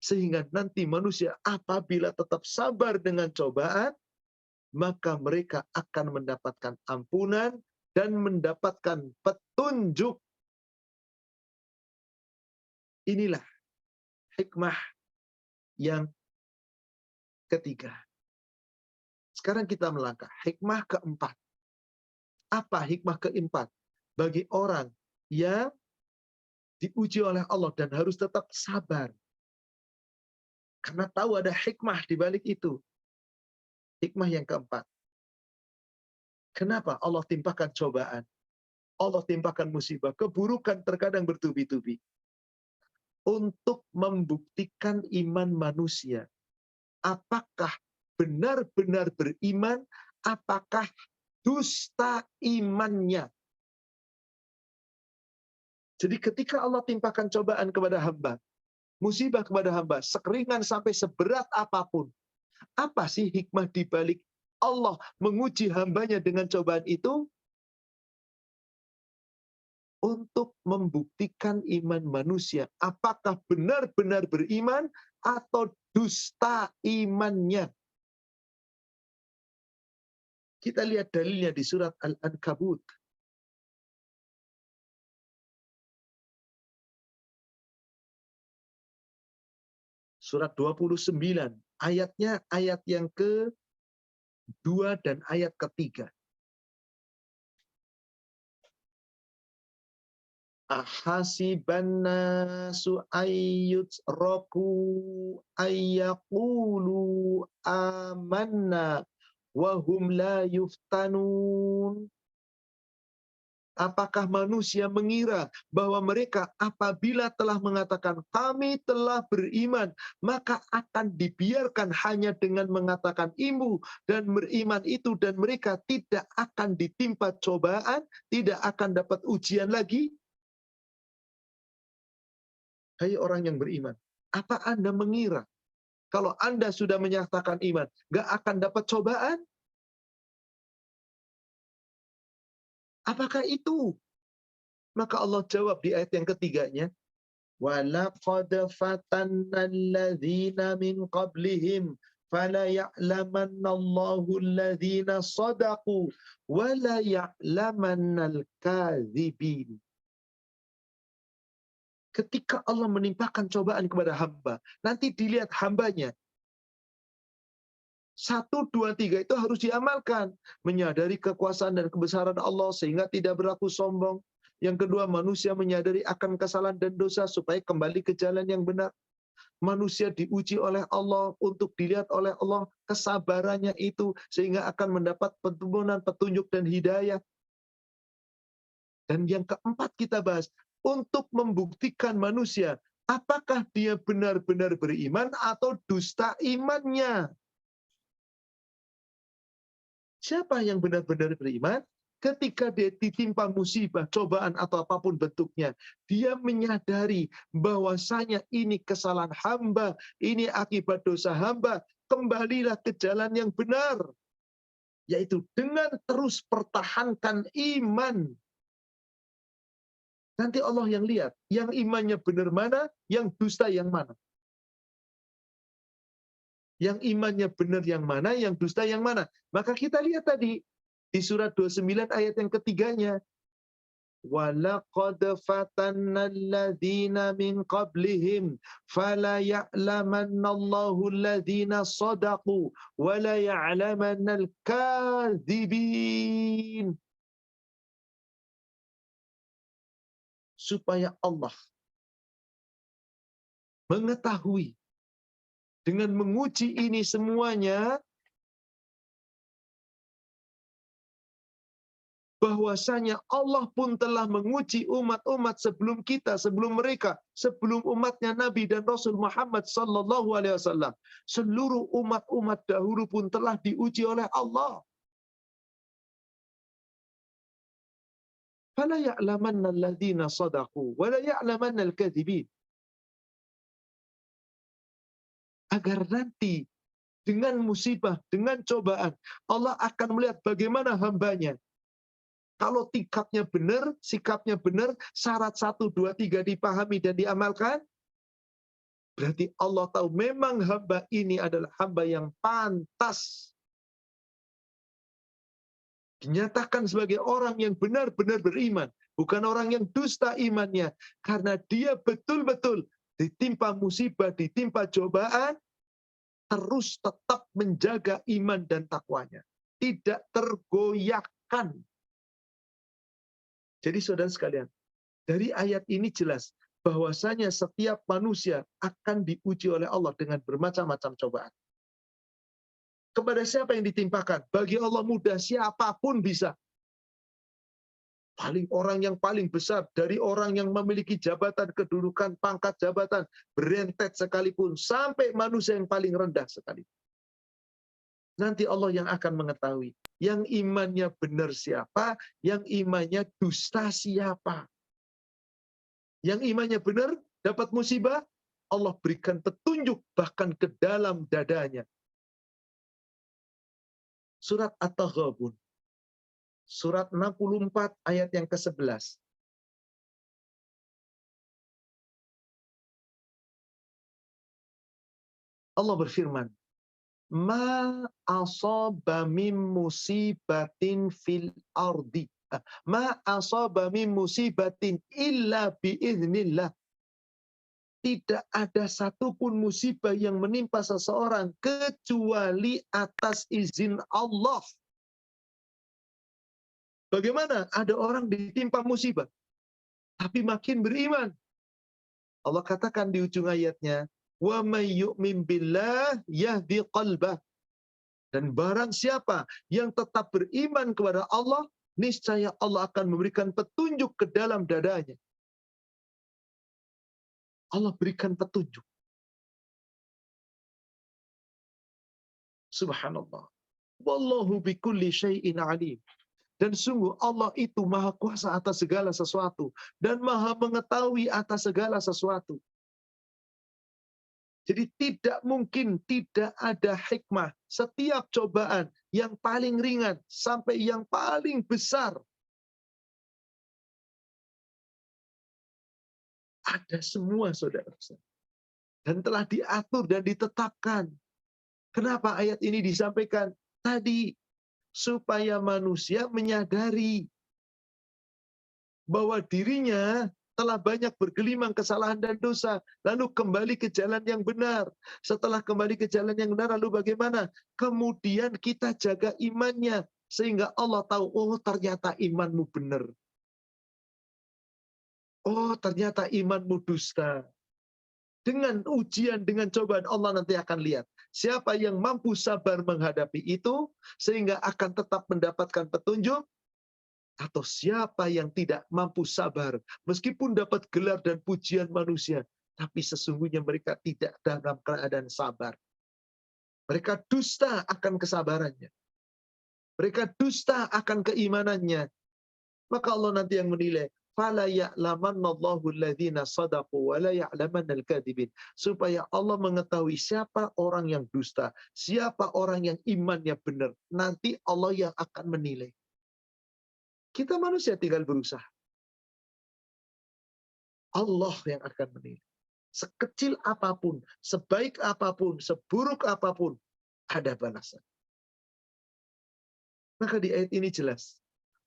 S2: sehingga nanti manusia apabila tetap sabar dengan cobaan, maka mereka akan mendapatkan ampunan dan mendapatkan petunjuk. Inilah hikmah yang ketiga. Sekarang kita melangkah. Hikmah keempat. Apa hikmah keempat? Bagi orang yang diuji oleh Allah dan harus tetap sabar. Karena tahu ada hikmah di balik itu. Hikmah yang keempat. Kenapa Allah timpakan cobaan? Allah timpakan musibah. Keburukan terkadang bertubi-tubi. Untuk membuktikan iman manusia. Apakah benar-benar beriman? Apakah dusta imannya? Jadi ketika Allah timpakan cobaan kepada hamba, musibah kepada hamba, sekeringan sampai seberat apapun, apa sih hikmah di balik Allah menguji hambanya dengan cobaan itu? Untuk membuktikan iman manusia. Apakah benar-benar beriman atau dusta imannya? Kita lihat dalilnya di surat Al-Ankabut. Surat 29, ayatnya ayat yang ke-2 dan ayat ke-3. Ahasiban nasu ayyutraku ayyaqulu amanna wa hum la yuftanun. Apakah manusia mengira bahwa mereka apabila telah mengatakan kami telah beriman, maka akan dibiarkan hanya dengan mengatakan imbu dan beriman itu, dan mereka tidak akan ditimpa cobaan, tidak akan dapat ujian lagi? Hai orang yang beriman, apa Anda mengira Kalau Anda sudah menyatakan iman, nggak akan dapat cobaan. Apakah itu? Maka Allah jawab di ayat yang ketiganya, وَلَقَدْ فَتَنَّ الَّذِينَ مِنْ قَبْلِهِمْ فَلَيَعْلَمَنَّ اللَّهُ الَّذِينَ صَدَقُوا وَلَيَعْلَمَنَّ الْكَاذِبِينَ. Ketika Allah menimpakan cobaan kepada hamba, nanti dilihat hambanya. 1, 2, 3 itu harus diamalkan. Menyadari kekuasaan dan kebesaran Allah sehingga tidak berlaku sombong. Yang kedua, manusia menyadari akan kesalahan dan dosa supaya kembali ke jalan yang benar. Manusia diuji oleh Allah untuk dilihat oleh Allah kesabarannya itu sehingga akan mendapat petunjuk dan hidayah. Dan yang keempat kita bahas, untuk membuktikan manusia apakah dia benar-benar beriman atau dusta imannya. Siapa yang benar-benar beriman? Ketika dia ditimpa musibah, cobaan atau apapun bentuknya, dia menyadari bahwasanya ini kesalahan hamba, ini akibat dosa hamba, kembalilah ke jalan yang benar, yaitu dengan terus pertahankan iman. Nanti Allah yang lihat, yang imannya benar mana, yang dusta yang mana. Yang imannya benar yang mana, yang dusta yang mana. Maka kita lihat tadi, di surat 29 ayat yang ketiganya, وَلَقَدْ فَتَنَّ الَّذِينَ مِنْ قَبْلِهِمْ فَلَيَعْلَمَنَّ اللَّهُ الَّذِينَ صَدَقُوا وَلَيَعْلَمَنَّ الْكَاذِبِينَ. Supaya Allah mengetahui dengan menguji ini semuanya, bahwasanya Allah pun telah menguji umat-umat sebelum kita, sebelum mereka, sebelum umatnya Nabi dan Rasul Muhammad sallallahu alaihi wasallam. Seluruh umat-umat dahulu pun telah diuji oleh Allah. Fala ya'lamanna alladhina sadaqu wa la ya'lamanna al-kadhibin. Agar nanti dengan musibah, dengan cobaan, Allah akan melihat bagaimana hambanya. Kalau tingkatnya benar, sikapnya benar, syarat 1, 2, 3 dipahami dan diamalkan, berarti Allah tahu memang hamba ini adalah hamba yang pantas dinyatakan sebagai orang yang benar-benar beriman, bukan orang yang dusta imannya, karena dia betul-betul ditimpa musibah, ditimpa cobaan, terus tetap menjaga iman dan takwanya. Tidak tergoyahkan. Jadi saudara sekalian, dari ayat ini jelas bahwasanya setiap manusia akan diuji oleh Allah dengan bermacam-macam cobaan. Kepada siapa yang ditimpakan? Bagi Allah mudah, siapapun bisa. Orang yang paling besar, dari orang yang memiliki jabatan, kedudukan, pangkat jabatan, berentet sekalipun, sampai manusia yang paling rendah sekalipun. Nanti Allah yang akan mengetahui. Yang imannya benar siapa, yang imannya dusta siapa. Yang imannya benar, dapat musibah, Allah berikan petunjuk bahkan ke dalam dadanya. Surat At-Taghabun. Surat 64 ayat yang ke-11. Allah berfirman, Ma asaba min musibatin fil ardi. Ma asaba min musibatin illa biiznillah. Tidak ada satupun musibah yang menimpa seseorang kecuali atas izin Allah. Bagaimana ada orang ditimpa musibah, tapi makin beriman? Allah katakan di ujung ayatnya, wa may yu'min billah yahdi qalbah. Dan barang siapa yang tetap beriman kepada Allah, niscaya Allah akan memberikan petunjuk ke dalam dadanya. Allah berikan petunjuk. Subhanallah. Wallahu bikulli syai'in alim. Dan sungguh Allah itu maha kuasa atas segala sesuatu. Dan maha mengetahui atas segala sesuatu. Jadi tidak mungkin tidak ada hikmah. Setiap cobaan yang paling ringan sampai yang paling besar, ada semua, saudara. Dan telah diatur dan ditetapkan. Kenapa ayat ini disampaikan? Tadi, supaya manusia menyadari bahwa dirinya telah banyak bergelimang kesalahan dan dosa, lalu kembali ke jalan yang benar. Setelah kembali ke jalan yang benar, lalu bagaimana? Kemudian kita jaga imannya, sehingga Allah tahu, oh ternyata imanmu benar. Oh ternyata imanmu dusta. Dengan ujian, dengan cobaan, Allah nanti akan lihat siapa yang mampu sabar menghadapi itu, sehingga akan tetap mendapatkan petunjuk, atau siapa yang tidak mampu sabar, meskipun dapat gelar dan pujian manusia, tapi sesungguhnya mereka tidak dalam keadaan sabar. Mereka dusta akan kesabarannya. Mereka dusta akan keimanannya. Maka Allah nanti yang menilai. فَلَا يَعْلَمَنَّ اللَّهُ الَّذِينَ صَدَقُوا وَلَا يَعْلَمَنَّ الْكَاذِبِينَ. Supaya Allah mengetahui siapa orang yang dusta, siapa orang yang imannya benar. Nanti Allah yang akan menilai. Kita manusia tinggal berusaha. Allah yang akan menilai. Sekecil apapun, sebaik apapun, seburuk apapun, ada balasan. Maka di ayat ini jelas,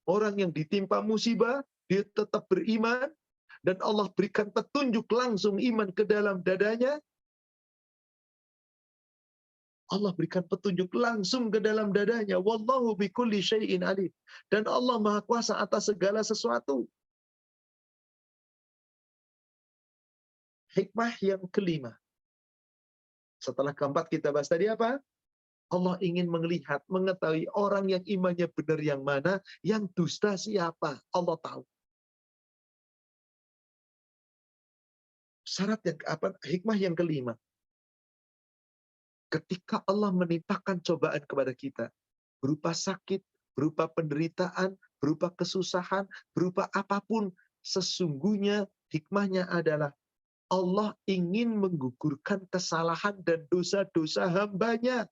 S2: orang yang ditimpa musibah, dia tetap beriman, dan Allah berikan petunjuk langsung iman ke dalam dadanya. Allah berikan petunjuk langsung ke dalam dadanya. Wallahu bikulli syai'in alim. Dan Allah Maha Kuasa atas segala sesuatu. Hikmah yang kelima. Setelah keempat kita bahas tadi apa? Allah ingin melihat, mengetahui orang yang imannya benar yang mana, yang dusta siapa. Allah tahu. Syarat yang apa? Hikmah yang kelima. Ketika Allah menimpakan cobaan kepada kita, berupa sakit, berupa penderitaan, berupa kesusahan, berupa apapun, sesungguhnya hikmahnya adalah Allah ingin menggugurkan kesalahan dan dosa-dosa hambanya,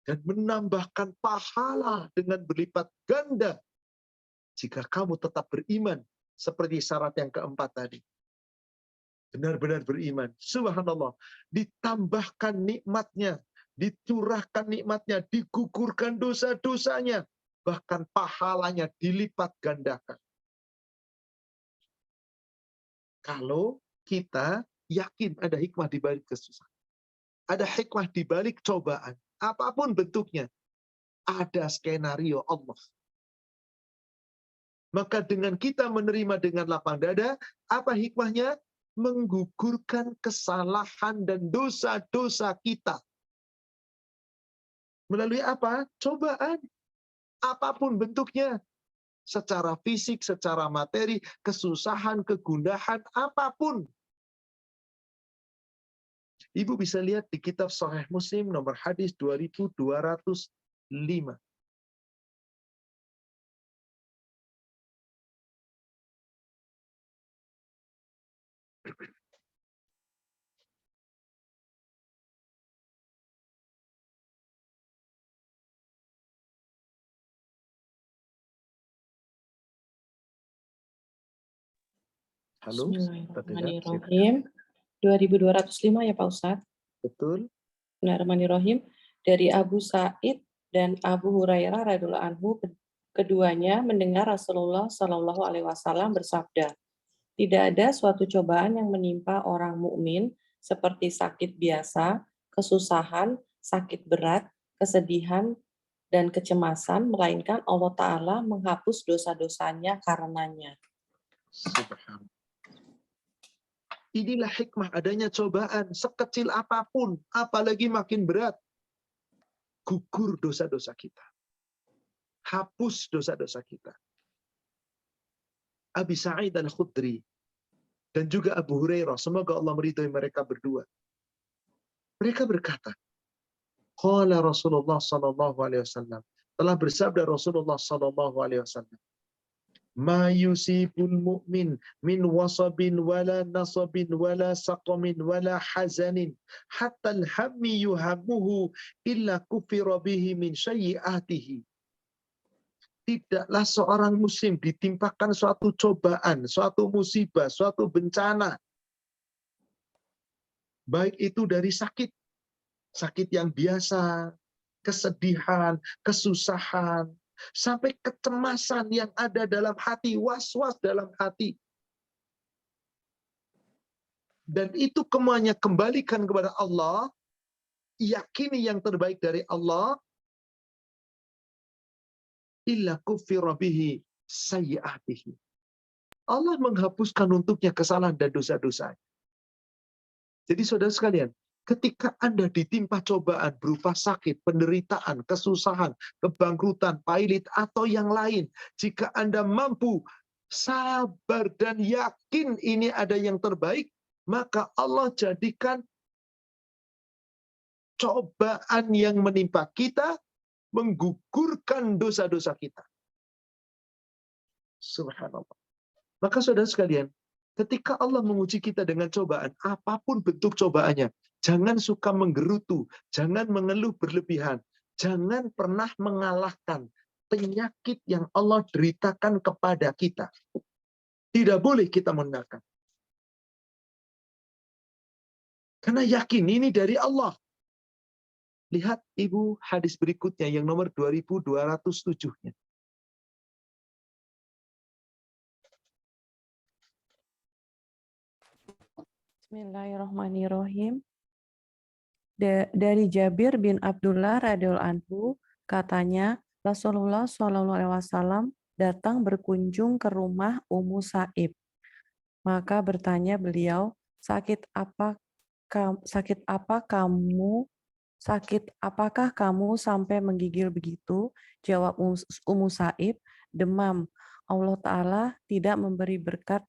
S2: dan menambahkan pahala dengan berlipat ganda jika kamu tetap beriman, seperti syarat yang keempat tadi. Benar-benar beriman. Subhanallah. Ditambahkan nikmatnya, dicurahkan nikmatnya, digugurkan dosa-dosanya, bahkan pahalanya dilipat gandakan. Kalau kita yakin ada hikmah di balik kesusahan, ada hikmah di balik cobaan, apapun bentuknya, ada skenario Allah. Maka dengan kita menerima dengan lapang dada, apa hikmahnya? Menggugurkan kesalahan dan dosa-dosa kita. Melalui apa? Cobaan. Apapun bentuknya. Secara fisik, secara materi, kesusahan, kegundahan, apapun. Ibu bisa lihat di kitab Sahih Muslim nomor hadis 2205. Halo, terdengar?
S3: Bismillahirrahmanirrahim. 2205 ya Pak Ustadz.
S2: Betul.
S3: Bismillahirrahmanirrahim. Dari Abu Sa'id dan Abu Hurairah radhiyallahu anhu, keduanya mendengar Rasulullah Shallallahu alaihi wasallam bersabda, tidak ada suatu cobaan yang menimpa orang mukmin seperti sakit biasa, kesusahan, sakit berat, kesedihan, dan kecemasan, melainkan Allah Ta'ala menghapus dosa-dosanya karenanya.
S2: Subhanallah. Inilah hikmah adanya cobaan, sekecil apapun, apalagi makin berat. Gugur dosa-dosa kita. Hapus dosa-dosa kita. Abi Sa'id Al-Khudri dan juga Abu Hurairah, semoga Allah meridhai mereka berdua. Mereka berkata, qala Rasulullah sallallahu alaihi wasallam, telah bersabda Rasulullah sallallahu alaihi wasallam, ma yusibul mu'min min wasabin wala nasabin wala saqamin wala hazanin hatta al-hammi yuhammuhu illa kufira bihi min sayyi'atihi. Tidaklah seorang muslim ditimpakan suatu cobaan, suatu musibah, suatu bencana, baik itu dari sakit, sakit yang biasa, kesedihan, kesusahan, sampai kecemasan yang ada dalam hati, was-was dalam hati. Dan itu semuanya kembalikan kepada Allah, yakini yang terbaik dari Allah, illa kuffira bihi sayyi'atihi. Allah menghapuskan untuknya kesalahan dan dosa-dosa. Jadi saudara sekalian, ketika Anda ditimpa cobaan berupa sakit, penderitaan, kesusahan, kebangkrutan, pailit, atau yang lain, jika Anda mampu sabar dan yakin ini ada yang terbaik, maka Allah jadikan cobaan yang menimpa kita menggugurkan dosa-dosa kita. Subhanallah. Maka saudara sekalian, ketika Allah menguji kita dengan cobaan, apapun bentuk cobaannya, jangan suka menggerutu, jangan mengeluh berlebihan, jangan pernah mengalahkan penyakit yang Allah deritakan kepada kita. Tidak boleh kita mengalahkan. Karena yakin ini dari Allah. Lihat Ibu hadis berikutnya yang nomor 2207-nya.
S3: Bismillahirrahmanirrahim. Dari Jabir bin Abdullah radhiyallahu anhu, katanya Rasulullah SAW datang berkunjung ke rumah Ummu Sa'ib. Maka bertanya beliau, sakit apakah kamu sampai menggigil begitu? Jawab Ummu Sa'ib, demam. Allah Ta'ala tidak memberi berkat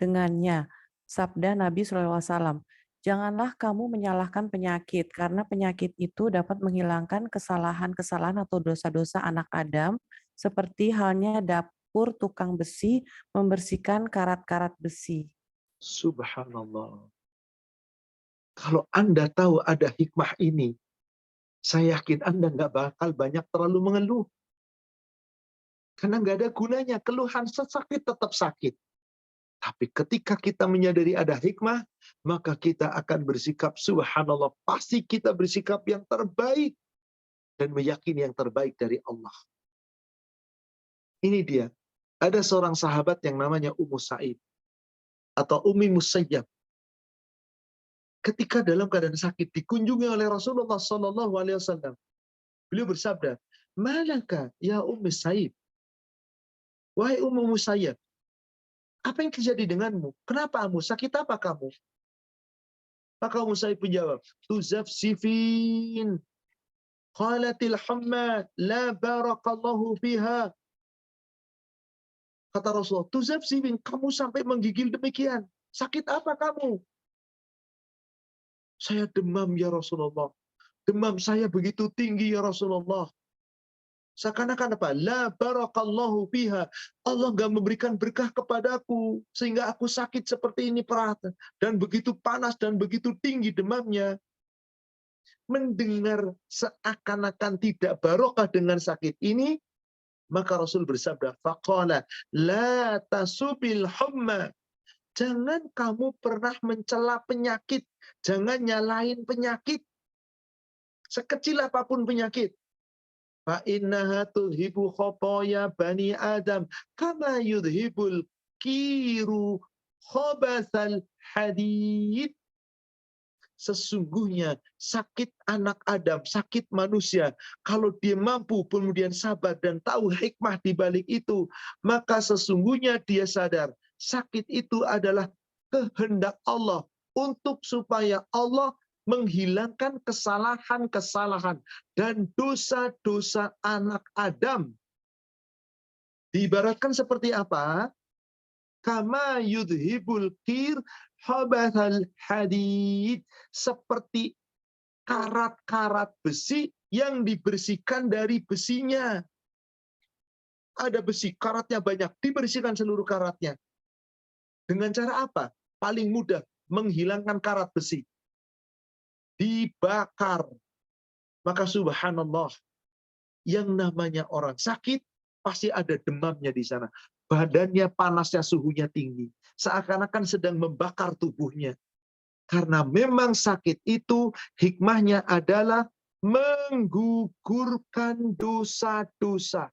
S3: dengannya. Sabda Nabi SAW, janganlah kamu menyalahkan penyakit, karena penyakit itu dapat menghilangkan kesalahan-kesalahan atau dosa-dosa anak Adam, seperti halnya dapur tukang besi membersihkan karat-karat besi.
S2: Subhanallah. Kalau Anda tahu ada hikmah ini, saya yakin Anda nggak bakal banyak terlalu mengeluh. Karena nggak ada gunanya, keluhan sakit tetap sakit. Tapi ketika kita menyadari ada hikmah, maka kita akan bersikap subhanallah. Pasti kita bersikap yang terbaik dan meyakini yang terbaik dari Allah. Ini dia. Ada seorang sahabat yang namanya Ummu Sa'ib atau Ummi Musayyab. Ketika dalam keadaan sakit dikunjungi oleh Rasulullah SAW, beliau bersabda, "Malaka ya Ummi Sa'ib? Wahai Ummu Musayyab, apa yang terjadi denganmu? Kenapa kamu? Sakit apa kamu?" Maka Ummu Sa'ib menjawab, "Tuzafsifin. Qalatil hamma la barakallahu fiha." Kata Rasulullah, "Tuzafsifin, kamu sampai menggigil demikian. Sakit apa kamu?" "Saya demam ya Rasulullah. Demam saya begitu tinggi ya Rasulullah." Seakan-akan apa? La barakallahu fiha. Allah nggak memberikan berkah kepadaku sehingga aku sakit seperti ini perhatian dan begitu panas dan begitu tinggi demamnya. Mendengar seakan-akan tidak barokah dengan sakit ini, maka Rasul bersabda, faqala la tasubil humma. Jangan kamu pernah mencela penyakit, jangan nyalain penyakit. Sekecil apapun penyakit. Fa innaha tudhibu khotoya bani Adam kama yudhibul kiru khobathal hadid. Sesungguhnya sakit anak Adam, sakit manusia, kalau dia mampu kemudian sabar dan tahu hikmah di balik itu, maka sesungguhnya dia sadar sakit itu adalah kehendak Allah untuk supaya Allah menghilangkan kesalahan-kesalahan dan dosa-dosa anak Adam. Diibaratkan seperti apa? Kama yudhibul kir habathal hadid. Seperti karat-karat besi yang dibersihkan dari besinya. Ada besi, karatnya banyak, dibersihkan seluruh karatnya. Dengan cara apa? Paling mudah, menghilangkan karat besi. Dibakar. Maka subhanallah, yang namanya orang sakit, pasti ada demamnya di sana. Badannya panasnya, suhunya tinggi. Seakan-akan sedang membakar tubuhnya. Karena memang sakit itu hikmahnya adalah menggugurkan dosa-dosa.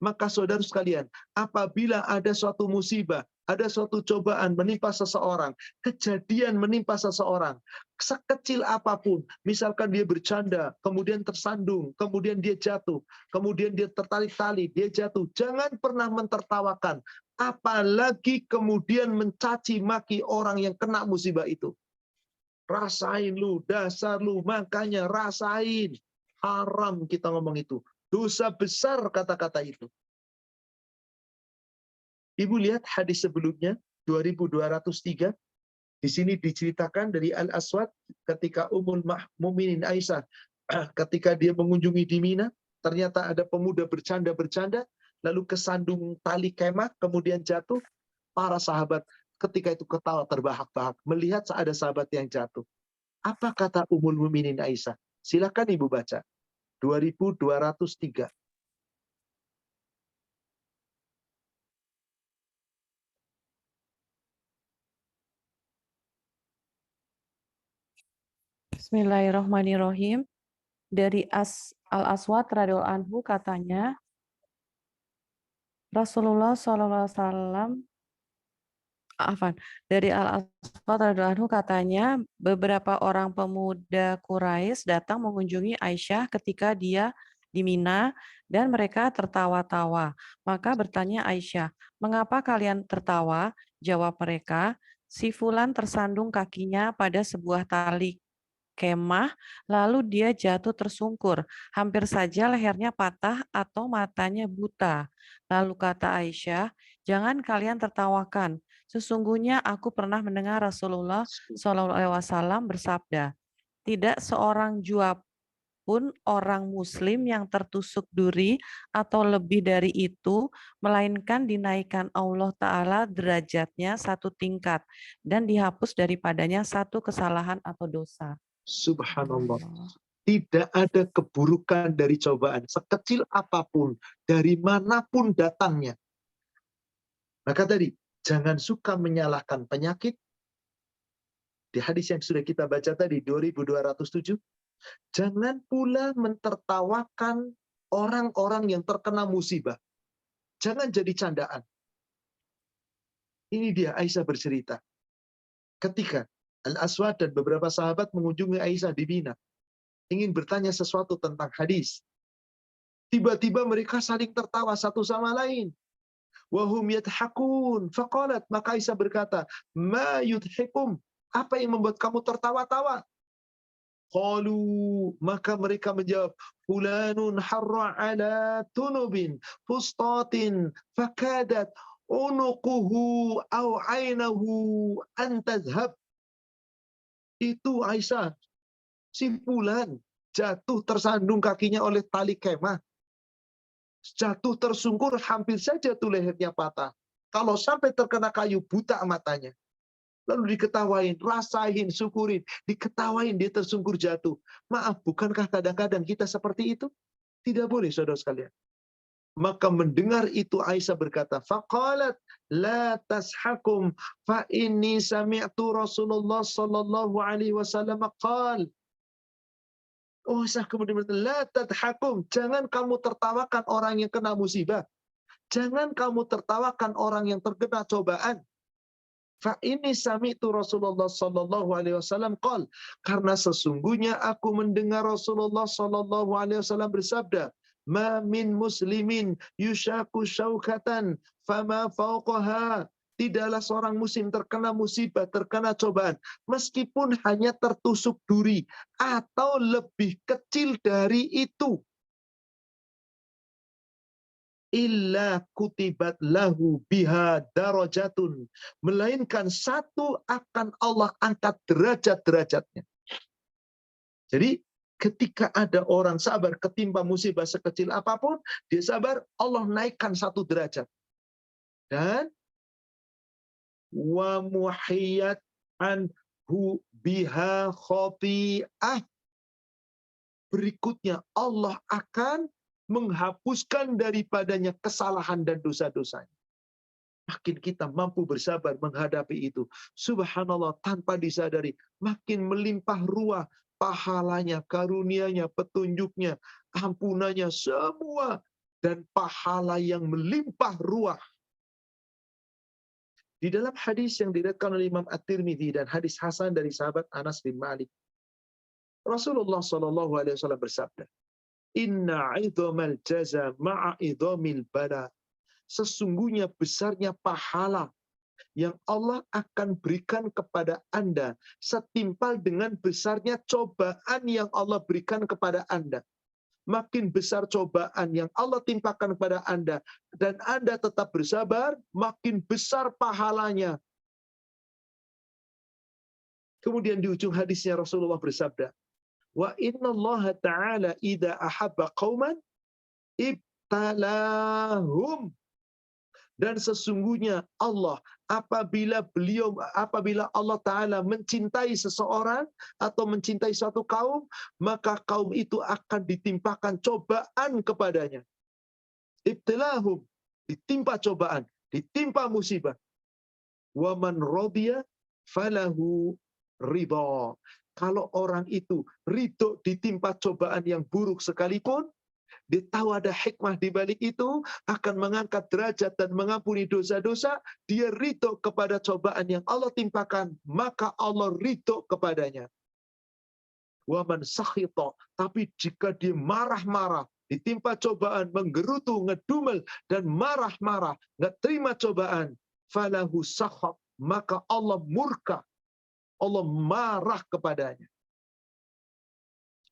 S2: Maka saudara sekalian, apabila ada suatu musibah, ada suatu cobaan menimpa seseorang, kejadian menimpa seseorang, sekecil apapun, misalkan dia bercanda, kemudian tersandung, kemudian dia jatuh, kemudian dia tertarik tali, dia jatuh, jangan pernah mentertawakan, apalagi kemudian mencaci maki orang yang kena musibah itu. Rasain lu, dasar lu, makanya rasain. Haram kita ngomong itu. Dosa besar kata-kata itu. Ibu lihat hadis sebelumnya, 2203. Di sini diceritakan dari Al-Aswad ketika Ummul Mukminin Aisyah ketika dia mengunjungi di Mina, ternyata ada pemuda bercanda-bercanda, lalu kesandung tali kemah, kemudian jatuh. Para sahabat ketika itu ketawa terbahak-bahak melihat ada sahabat yang jatuh. Apa kata Ummul Mukminin Aisyah? Silakan Ibu baca. 2203.
S3: Bismillahirrahmanirrahim. Dari Al-Aswad radhiyallahu anhu katanya, Rasulullah SAW, dari Al-Aswad radhiyallahu anhu katanya, beberapa orang pemuda Quraisy datang mengunjungi Aisyah ketika dia di Mina dan mereka tertawa-tawa. Maka bertanya Aisyah, "Mengapa kalian tertawa?" Jawab mereka, "Si fulan tersandung kakinya pada sebuah tali kemah, lalu dia jatuh tersungkur. Hampir saja lehernya patah atau matanya buta." Lalu kata Aisyah, "Jangan kalian tertawakan. Sesungguhnya aku pernah mendengar Rasulullah SAW bersabda, tidak seorang jua pun orang muslim yang tertusuk duri atau lebih dari itu, melainkan dinaikkan Allah Ta'ala derajatnya satu tingkat dan dihapus daripadanya satu kesalahan atau dosa."
S2: Subhanallah. Tidak ada keburukan dari cobaan, sekecil apapun, dari manapun datangnya. Maka tadi, jangan suka menyalahkan penyakit. Di hadis yang sudah kita baca tadi, 2207. Jangan pula mentertawakan orang-orang yang terkena musibah. Jangan jadi candaan. Ini dia Aisyah bercerita. Ketika Al-Aswad dan beberapa sahabat mengunjungi Aisyah di Mina, ingin bertanya sesuatu tentang hadis. Tiba-tiba mereka saling tertawa satu sama lain. Wahum yadhakun. Faqalat. Maka Aisyah berkata, ma yudhikum. Apa yang membuat kamu tertawa-tawa? Qalu. Maka mereka menjawab, fulanun harra ala tunubin fustatin fakadat unuquhu au ainahu antazhab. Itu Aisyah. Si fulan jatuh tersandung kakinya oleh tali kemah. Jatuh tersungkur, hampir saja tuh lehernya patah. Kalau sampai terkena kayu, buta matanya. Lalu diketawain, rasain, syukurin. Diketawain, dia tersungkur jatuh. Maaf, bukankah kadang-kadang kita seperti itu? Tidak boleh, saudara sekalian. Maka mendengar itu Aisyah berkata, faqalat la tashakum fa inni sami'tu Rasulullah sallallahu alaihi wasallam qala. Oh, saya kemudian berkata, la tadhakum, jangan kamu tertawakan orang yang kena musibah. Jangan kamu tertawakan orang yang terkena cobaan. Fa ini sami'tu Rasulullah sallallahu alaihi wasallam qol, karena sesungguhnya aku mendengar Rasulullah sallallahu alaihi wasallam bersabda, ma min muslimin yushaku syaukatan fama fauqaha. Tidaklah seorang muslim terkena musibah, terkena cobaan, meskipun hanya tertusuk duri atau lebih kecil dari itu. Illa kutibat lahu biha darajatun. Melainkan satu akan Allah angkat derajat-derajatnya. Jadi Ketika ada orang sabar ketimpa musibah sekecil apapun, dia sabar, Allah naikkan 1 derajat. Dan wa muhiyat anhu biha khati'ah. Berikutnya Allah akan menghapuskan daripadanya kesalahan dan dosa-dosanya. Makin kita mampu bersabar menghadapi itu, subhanallah, tanpa disadari, makin melimpah ruah pahalanya, karunianya, petunjuknya, ampunannya, semua. Dan pahala yang melimpah ruah. Di dalam hadis yang diriwayatkan oleh Imam At-Tirmidzi dan hadis hasan dari sahabat Anas bin Malik, Rasulullah SAW bersabda, Inna idhamal jaza ma'a idhamil bala. Sesungguhnya besarnya pahala yang Allah akan berikan kepada Anda setimpal dengan besarnya cobaan yang Allah berikan kepada Anda. Makin besar cobaan yang Allah timpakan kepada Anda dan Anda tetap bersabar, makin besar pahalanya. Kemudian di ujung hadisnya Rasulullah bersabda, Wa inna Allah ta'ala idha ahabba qawman ibtalahum. Dan sesungguhnya Allah, apabila Allah Ta'ala mencintai seseorang atau mencintai suatu kaum, maka kaum itu akan ditimpakan cobaan kepadanya. Ibtilahum, ditimpa cobaan, ditimpa musibah. Wa man radiya falahu ridha. Kalau orang itu ridho ditimpa cobaan yang buruk sekalipun, dia tahu ada hikmah di balik itu, akan mengangkat derajat dan mengampuni dosa-dosa, dia ridho kepada cobaan yang Allah timpakan, maka Allah ridho kepadanya. Wa man sakhita, tapi jika dia marah-marah, ditimpa cobaan, menggerutu, ngedumel, dan marah-marah, nggak terima cobaan, falahu sakhat, maka Allah murka, Allah marah kepadanya.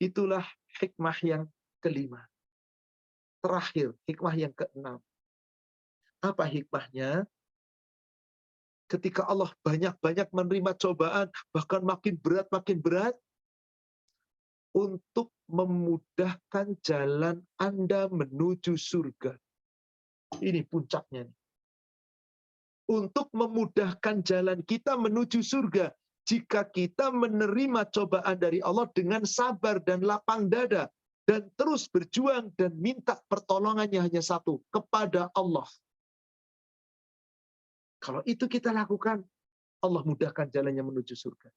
S2: Itulah hikmah yang kelima. Terakhir, hikmah yang keenam. Apa hikmahnya? Ketika Allah banyak-banyak menerima cobaan, bahkan makin berat, untuk memudahkan jalan Anda menuju surga. Ini puncaknya. Untuk memudahkan jalan kita menuju surga, jika kita menerima cobaan dari Allah dengan sabar dan lapang dada, dan terus berjuang dan minta pertolongannya hanya satu, kepada Allah. Kalau itu kita lakukan, Allah mudahkan jalannya menuju surga.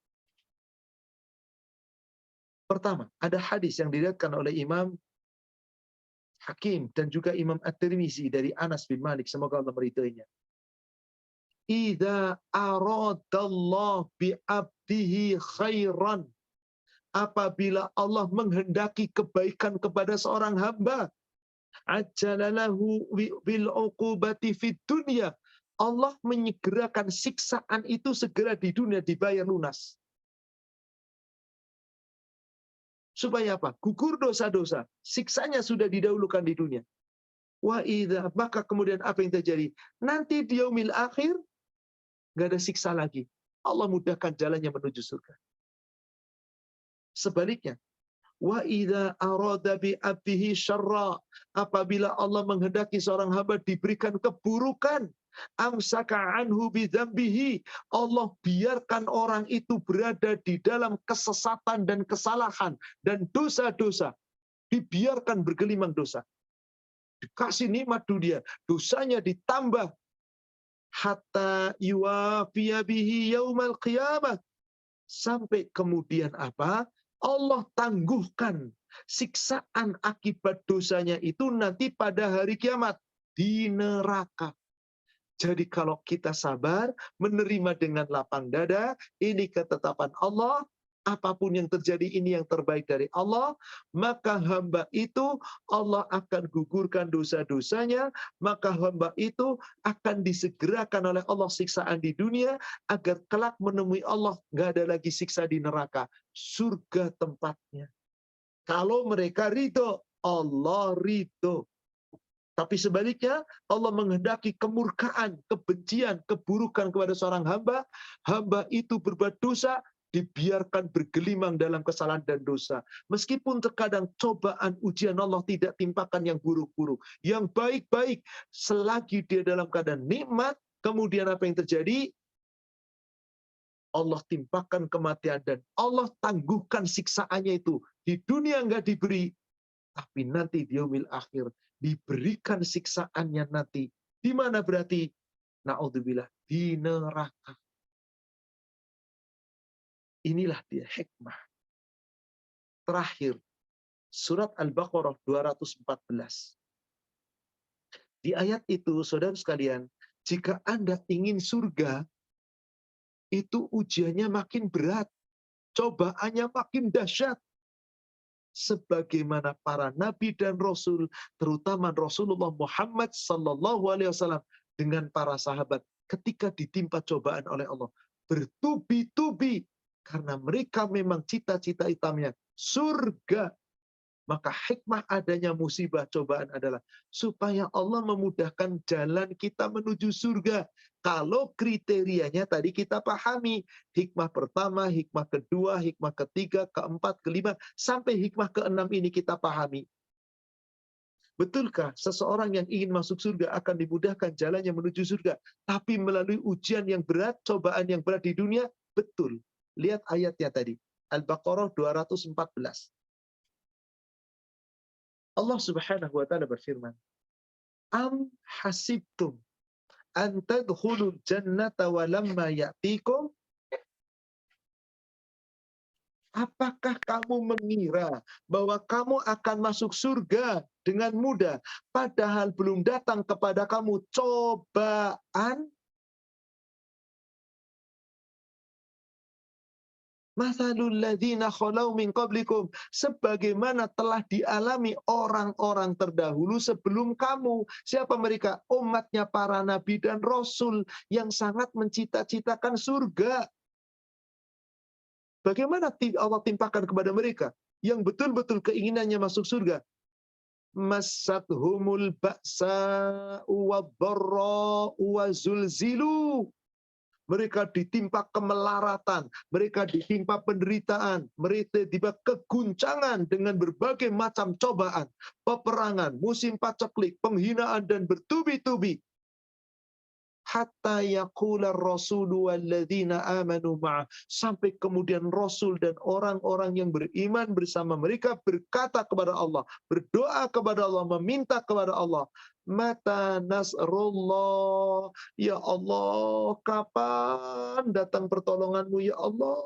S2: Pertama, ada hadis yang diriwayatkan oleh Imam Hakim dan juga Imam At-Tirmizi dari Anas bin Malik, semoga Allah meridhoinya. Idza aradallahu bi 'abdihi khairan. Apabila Allah menghendaki kebaikan kepada seorang hamba, ajalalahu bil uqubati fid dunya. Allah menyegerakan siksaan itu segera di dunia, dibayar lunas. Supaya apa? Gugur dosa-dosa. Siksanya sudah didahulukan di dunia. Wa idza, maka kemudian apa yang terjadi? Nanti di yaumil akhir enggak ada siksa lagi. Allah mudahkan jalannya menuju surga. Sebaliknya, wa idza arada bi 'abdihi syarra, apabila Allah menghendaki seorang hamba diberikan keburukan, amsaka anhu bi dzambihi, Allah biarkan orang itu berada di dalam kesesatan dan kesalahan dan dosa-dosa, dibiarkan bergelimang dosa. Dikasih nikmat dunia, dosanya ditambah, hatta yuwafiya bihi yaumal qiyamah, sampai kemudian apa? Allah tangguhkan siksaan akibat dosanya itu nanti pada hari kiamat di neraka. Jadi kalau kita sabar, menerima dengan lapang dada, ini ketetapan Allah, apapun yang terjadi ini yang terbaik dari Allah, maka hamba itu Allah akan gugurkan dosa-dosanya, maka hamba itu akan disegerakan oleh Allah siksaan di dunia, agar kelak menemui Allah, nggak ada lagi siksa di neraka. Surga tempatnya. Kalau mereka ridho, Allah ridho. Tapi sebaliknya, Allah menghendaki kemurkaan, kebencian, keburukan kepada seorang hamba, hamba itu berbuat dosa, dibiarkan bergelimang dalam kesalahan dan dosa. Meskipun terkadang cobaan ujian Allah tidak timpakan yang buruk-buruk, yang baik-baik, selagi dia dalam keadaan nikmat, kemudian apa yang terjadi? Allah timpakan kematian dan Allah tangguhkan siksaannya itu. Di dunia nggak diberi, tapi nanti di yaumil akhir diberikan siksaannya nanti. Di mana berarti? Na'udzubillah, di neraka. Inilah dia hikmah. Terakhir, surat Al-Baqarah 214. Di ayat itu, saudara sekalian, jika Anda ingin surga, itu ujiannya makin berat, cobaannya makin dahsyat. Sebagaimana para nabi dan rasul, terutama Rasulullah Muhammad SAW dengan para sahabat, ketika ditimpa cobaan oleh Allah, bertubi-tubi karena mereka memang cita-cita hitamnya surga. Maka hikmah adanya musibah cobaan adalah supaya Allah memudahkan jalan kita menuju surga. Kalau kriterianya tadi kita pahami, hikmah pertama, hikmah kedua, hikmah ketiga, keempat, kelima, sampai hikmah keenam ini kita pahami. Betulkah seseorang yang ingin masuk surga akan dimudahkan jalannya menuju surga, tapi melalui ujian yang berat, cobaan yang berat di dunia? Betul. Lihat ayatnya tadi. Al-Baqarah 214. Allah Subhanahu wa taala berfirman, "Am hasibtum an tadkhulul jannata wa lamma ya'tikum?" Apakah kamu mengira bahwa kamu akan masuk surga dengan mudah, padahal belum datang kepada kamu cobaan? Mathalul ladzina khalau min qablikum, sebagaimana telah dialami orang-orang terdahulu sebelum kamu. Siapa mereka? Umatnya para nabi dan rasul yang sangat mencita-citakan surga. Bagaimana Allah timpakan kepada mereka yang betul-betul keinginannya masuk surga? Massathumul ba'sa wad-dharra wa zulzilu. Mereka ditimpa kemelaratan, mereka ditimpa penderitaan, mereka ditimpa keguncangan dengan berbagai macam cobaan, peperangan, musim paceklik, penghinaan, dan bertubi-tubi. Hatta yaqula rasulu walladzina amanu ma'ah. Sampai kemudian Rasul dan orang-orang yang beriman bersama mereka berkata kepada Allah, berdoa kepada Allah, meminta kepada Allah, mata nasrullah, ya Allah, kapan datang pertolonganmu ya Allah?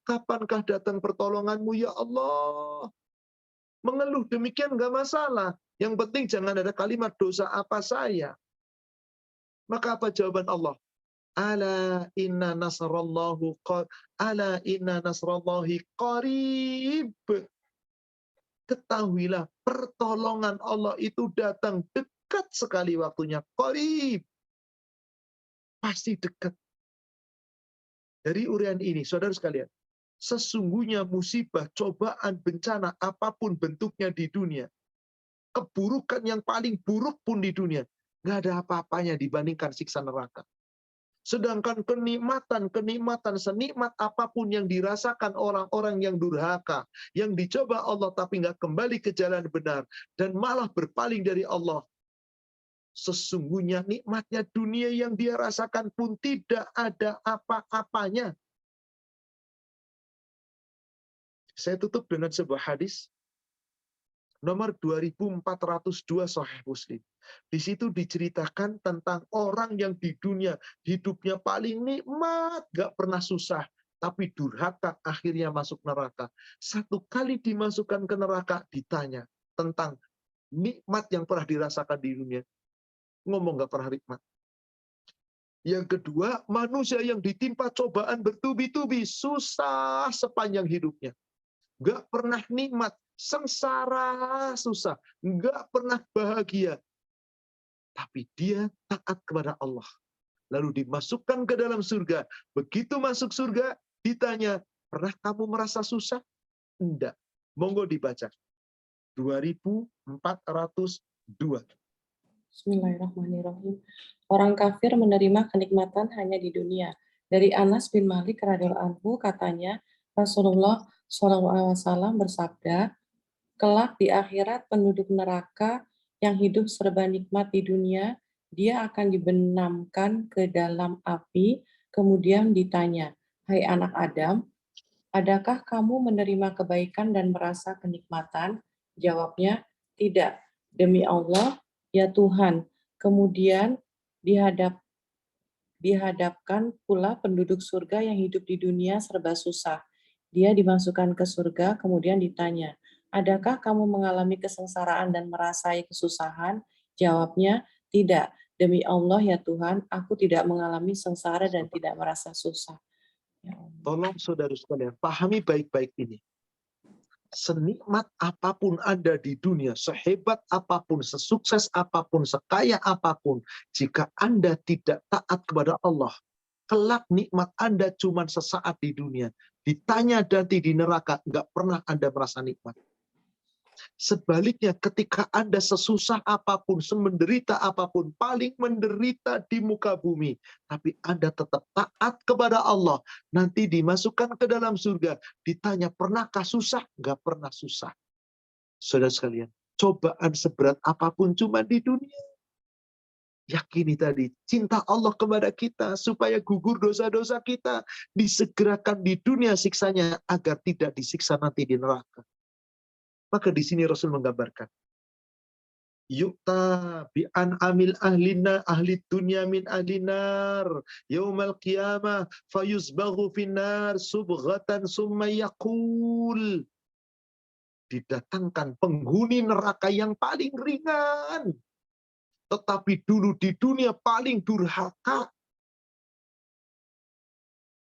S2: Kapankah datang pertolonganmu ya Allah? Mengeluh demikian nggak masalah. Yang penting jangan ada kalimat dosa apa saya. Maka apa jawaban Allah? Ala inna nasrallahi qarib. Ketahuilah pertolongan Allah itu datang dekat sekali waktunya. Qarib. Pasti dekat. Dari urian ini, saudara sekalian, sesungguhnya musibah, cobaan, bencana, apapun bentuknya di dunia, keburukan yang paling buruk pun di dunia, nggak ada apa-apanya dibandingkan siksa neraka. Sedangkan kenikmatan senikmat apapun yang dirasakan orang-orang yang durhaka, yang dicoba Allah tapi nggak kembali ke jalan benar, dan malah berpaling dari Allah, sesungguhnya nikmatnya dunia yang dia rasakan pun tidak ada apa-apanya. Saya tutup dengan sebuah hadis nomor 2402 Sahih Muslim. Di situ diceritakan tentang orang yang di dunia hidupnya paling nikmat, gak pernah susah, tapi durhaka akhirnya masuk neraka. Satu kali dimasukkan ke neraka ditanya tentang nikmat yang pernah dirasakan di dunia, ngomong gak pernah nikmat. Yang kedua, manusia yang ditimpa cobaan bertubi-tubi, susah sepanjang hidupnya, gak pernah nikmat, sengsara, susah, nggak pernah bahagia. Tapi dia taat kepada Allah. Lalu dimasukkan ke dalam surga. Begitu masuk surga, ditanya, pernah kamu merasa susah? Enggak. Monggo dibaca. 2402.
S3: Bismillahirrahmanirrahim. Orang kafir menerima kenikmatan hanya di dunia. Dari Anas bin Malik radhiyallahu anhu katanya, Rasulullah SAW bersabda, kelak di akhirat penduduk neraka yang hidup serba nikmat di dunia, dia akan dibenamkan ke dalam api, kemudian ditanya, "Hai anak Adam, adakah kamu menerima kebaikan dan merasa kenikmatan?" Jawabnya, "Tidak, demi Allah, ya Tuhan." Kemudian dihadapkan pula penduduk surga yang hidup di dunia serba susah. Dia dimasukkan ke surga, kemudian ditanya, "Adakah kamu mengalami kesengsaraan dan merasai kesusahan?" Jawabnya, "Tidak, demi Allah ya Tuhan, aku tidak mengalami sengsara dan tidak merasa susah." Ya Allah.
S2: Tolong saudara sekalian, pahami baik-baik ini. Senikmat apapun Anda di dunia, sehebat apapun, sesukses apapun, sekaya apapun, jika Anda tidak taat kepada Allah, kelak nikmat Anda cuma sesaat di dunia. Ditanya nanti di neraka, nggak pernah Anda merasa nikmat. Sebaliknya ketika Anda sesusah apapun, semenderita apapun, paling menderita di muka bumi, tapi Anda tetap taat kepada Allah, nanti dimasukkan ke dalam surga, ditanya pernahkah susah? Nggak pernah susah. Saudara sekalian, cobaan seberat apapun cuma di dunia. Yakini tadi, cinta Allah kepada kita supaya gugur dosa-dosa kita, disegerakan di dunia siksanya agar tidak disiksa nanti di neraka. Maka di sini Rasul menggambarkan, yukta bi an amil ahlina ahli dunya min ahlinar yaumal qiyamah fayusbaghu finnar subghatan summa yaqul, didatangkan penghuni neraka yang paling ringan, tetapi dulu di dunia paling durhaka,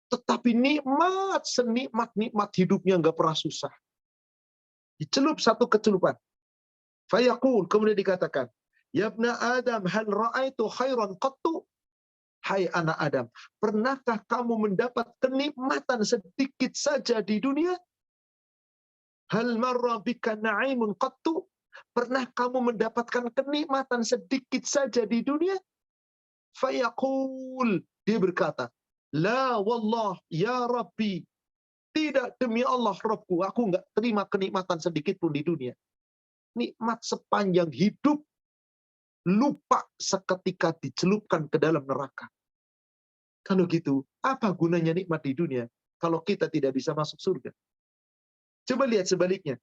S2: tetapi nikmat, senikmat-nikmat hidupnya nggak pernah susah. Dicelup satu kecelupan. Fayaqul, kemudian dikatakan, ya ibna Adam, hal ra'aitu khairan qattu? Hai anak Adam, pernahkah kamu mendapat kenikmatan sedikit saja di dunia? Hal marra bika na'imun qattu? Pernah kamu mendapatkan kenikmatan sedikit saja di dunia? Fayaqul, dia berkata, la wallah ya Rabbi, tidak demi Allah Rabbku, aku nggak terima kenikmatan sedikit pun di dunia. Nikmat sepanjang hidup, lupa seketika dicelupkan ke dalam neraka. Kalau gitu, apa gunanya nikmat di dunia kalau kita tidak bisa masuk surga? Coba lihat sebaliknya.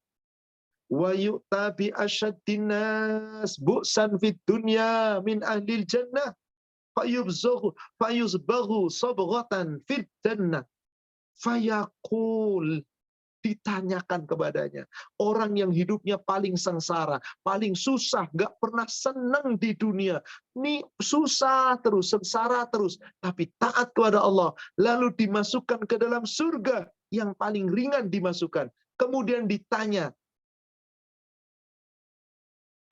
S2: Wa yu'ta bi asyaddin nas bu'san fid dunya min ahlil jannah fayuzbaghu sabghatan fid jannah fayaqul, ditanyakan kepadanya, orang yang hidupnya paling sengsara, paling susah, gak pernah senang di dunia, ini susah terus, sengsara terus, tapi taat kepada Allah, lalu dimasukkan ke dalam surga yang paling ringan dimasukkan. Kemudian ditanya,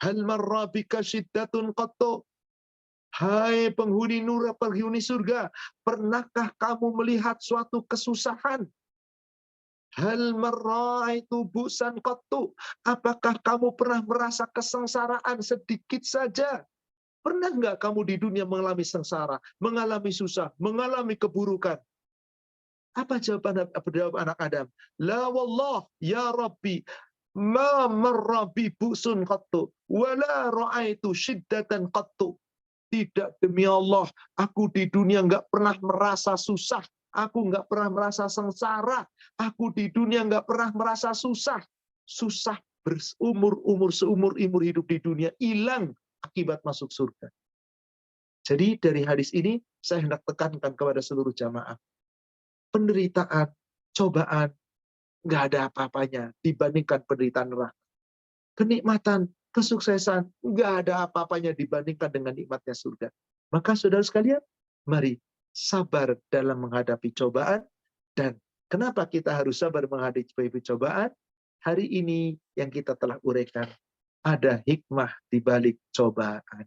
S2: hal marra bika syiddatun qattu? Hai penghuni surga, pernahkah kamu melihat suatu kesusahan? Hal marraitu busan qattu? Apakah kamu pernah merasa kesengsaraan sedikit saja? Pernah nggak kamu di dunia mengalami sengsara, mengalami susah, mengalami keburukan? Apa jawaban anak Adam? La wallah ya Rabbi, ma marra bi busun qattu, wala ra'aitu syiddatan qattu. Tidak demi Allah, aku di dunia nggak pernah merasa susah. Aku nggak pernah merasa sengsara. Aku di dunia nggak pernah merasa susah. Susah seumur hidup di dunia, hilang akibat masuk surga. Jadi dari hadis ini, saya hendak tekankan kepada seluruh jamaah. Penderitaan, cobaan, nggak ada apa-apanya dibandingkan penderitaan neraka. Kenikmatan, kesuksesan, nggak ada apa-apanya dibandingkan dengan nikmatnya surga. Maka saudara sekalian, mari sabar dalam menghadapi cobaan. Dan kenapa kita harus sabar menghadapi cobaan? Hari ini yang kita telah uraikan, ada hikmah di balik cobaan.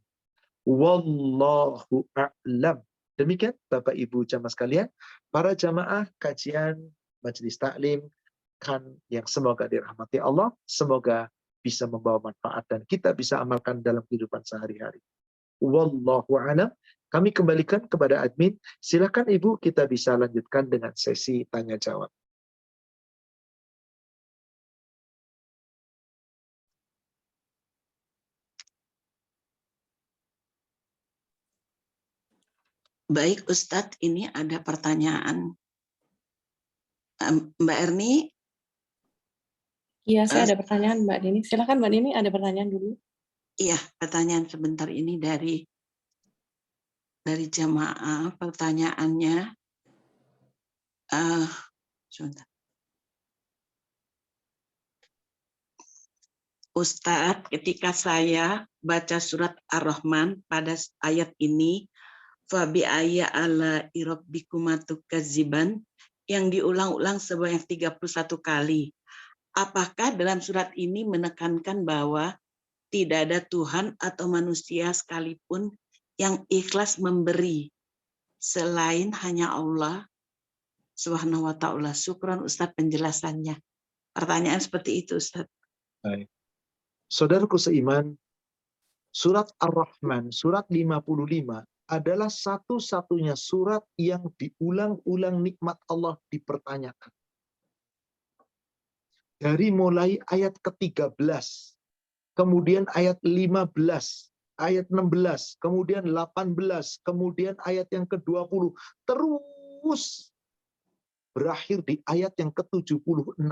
S2: Wallahu a'lam. Demikian Bapak Ibu jamaah sekalian, para jamaah kajian Majelis Taklim kan yang semoga dirahmati Allah, semoga bisa membawa manfaat dan kita bisa amalkan dalam kehidupan sehari-hari. Wallahu a'lam. Kami kembalikan kepada admin. Silakan Ibu, kita bisa lanjutkan dengan sesi tanya jawab.
S1: Baik Ustadz, ini ada pertanyaan. Mbak Erni,
S3: Iya, saya ada pertanyaan Mbak Dini. Silakan Mbak Dini, ada pertanyaan dulu.
S1: iya, pertanyaan sebentar ini dari jamaah. Pertanyaannya, sebentar. Ustadz, ketika saya baca surat Ar-Rahman pada ayat ini, Fabi ayya ala irabbikumatuk kaziban, yang diulang-ulang sebanyak 31 kali. Apakah dalam surat ini menekankan bahwa tidak ada Tuhan atau manusia sekalipun yang ikhlas memberi selain hanya Allah Subhanahu wa ta'ala? Syukran Ustadz penjelasannya. Pertanyaan seperti itu Ustadz.
S2: Baik. Saudaraku seiman, surat Ar-Rahman, surat 55 adalah satu-satunya surat yang diulang-ulang nikmat Allah dipertanyakan. Dari mulai ayat ke-13, kemudian ayat 15, ayat 16, kemudian 18, kemudian ayat yang ke-20, terus berakhir di ayat yang ke-76.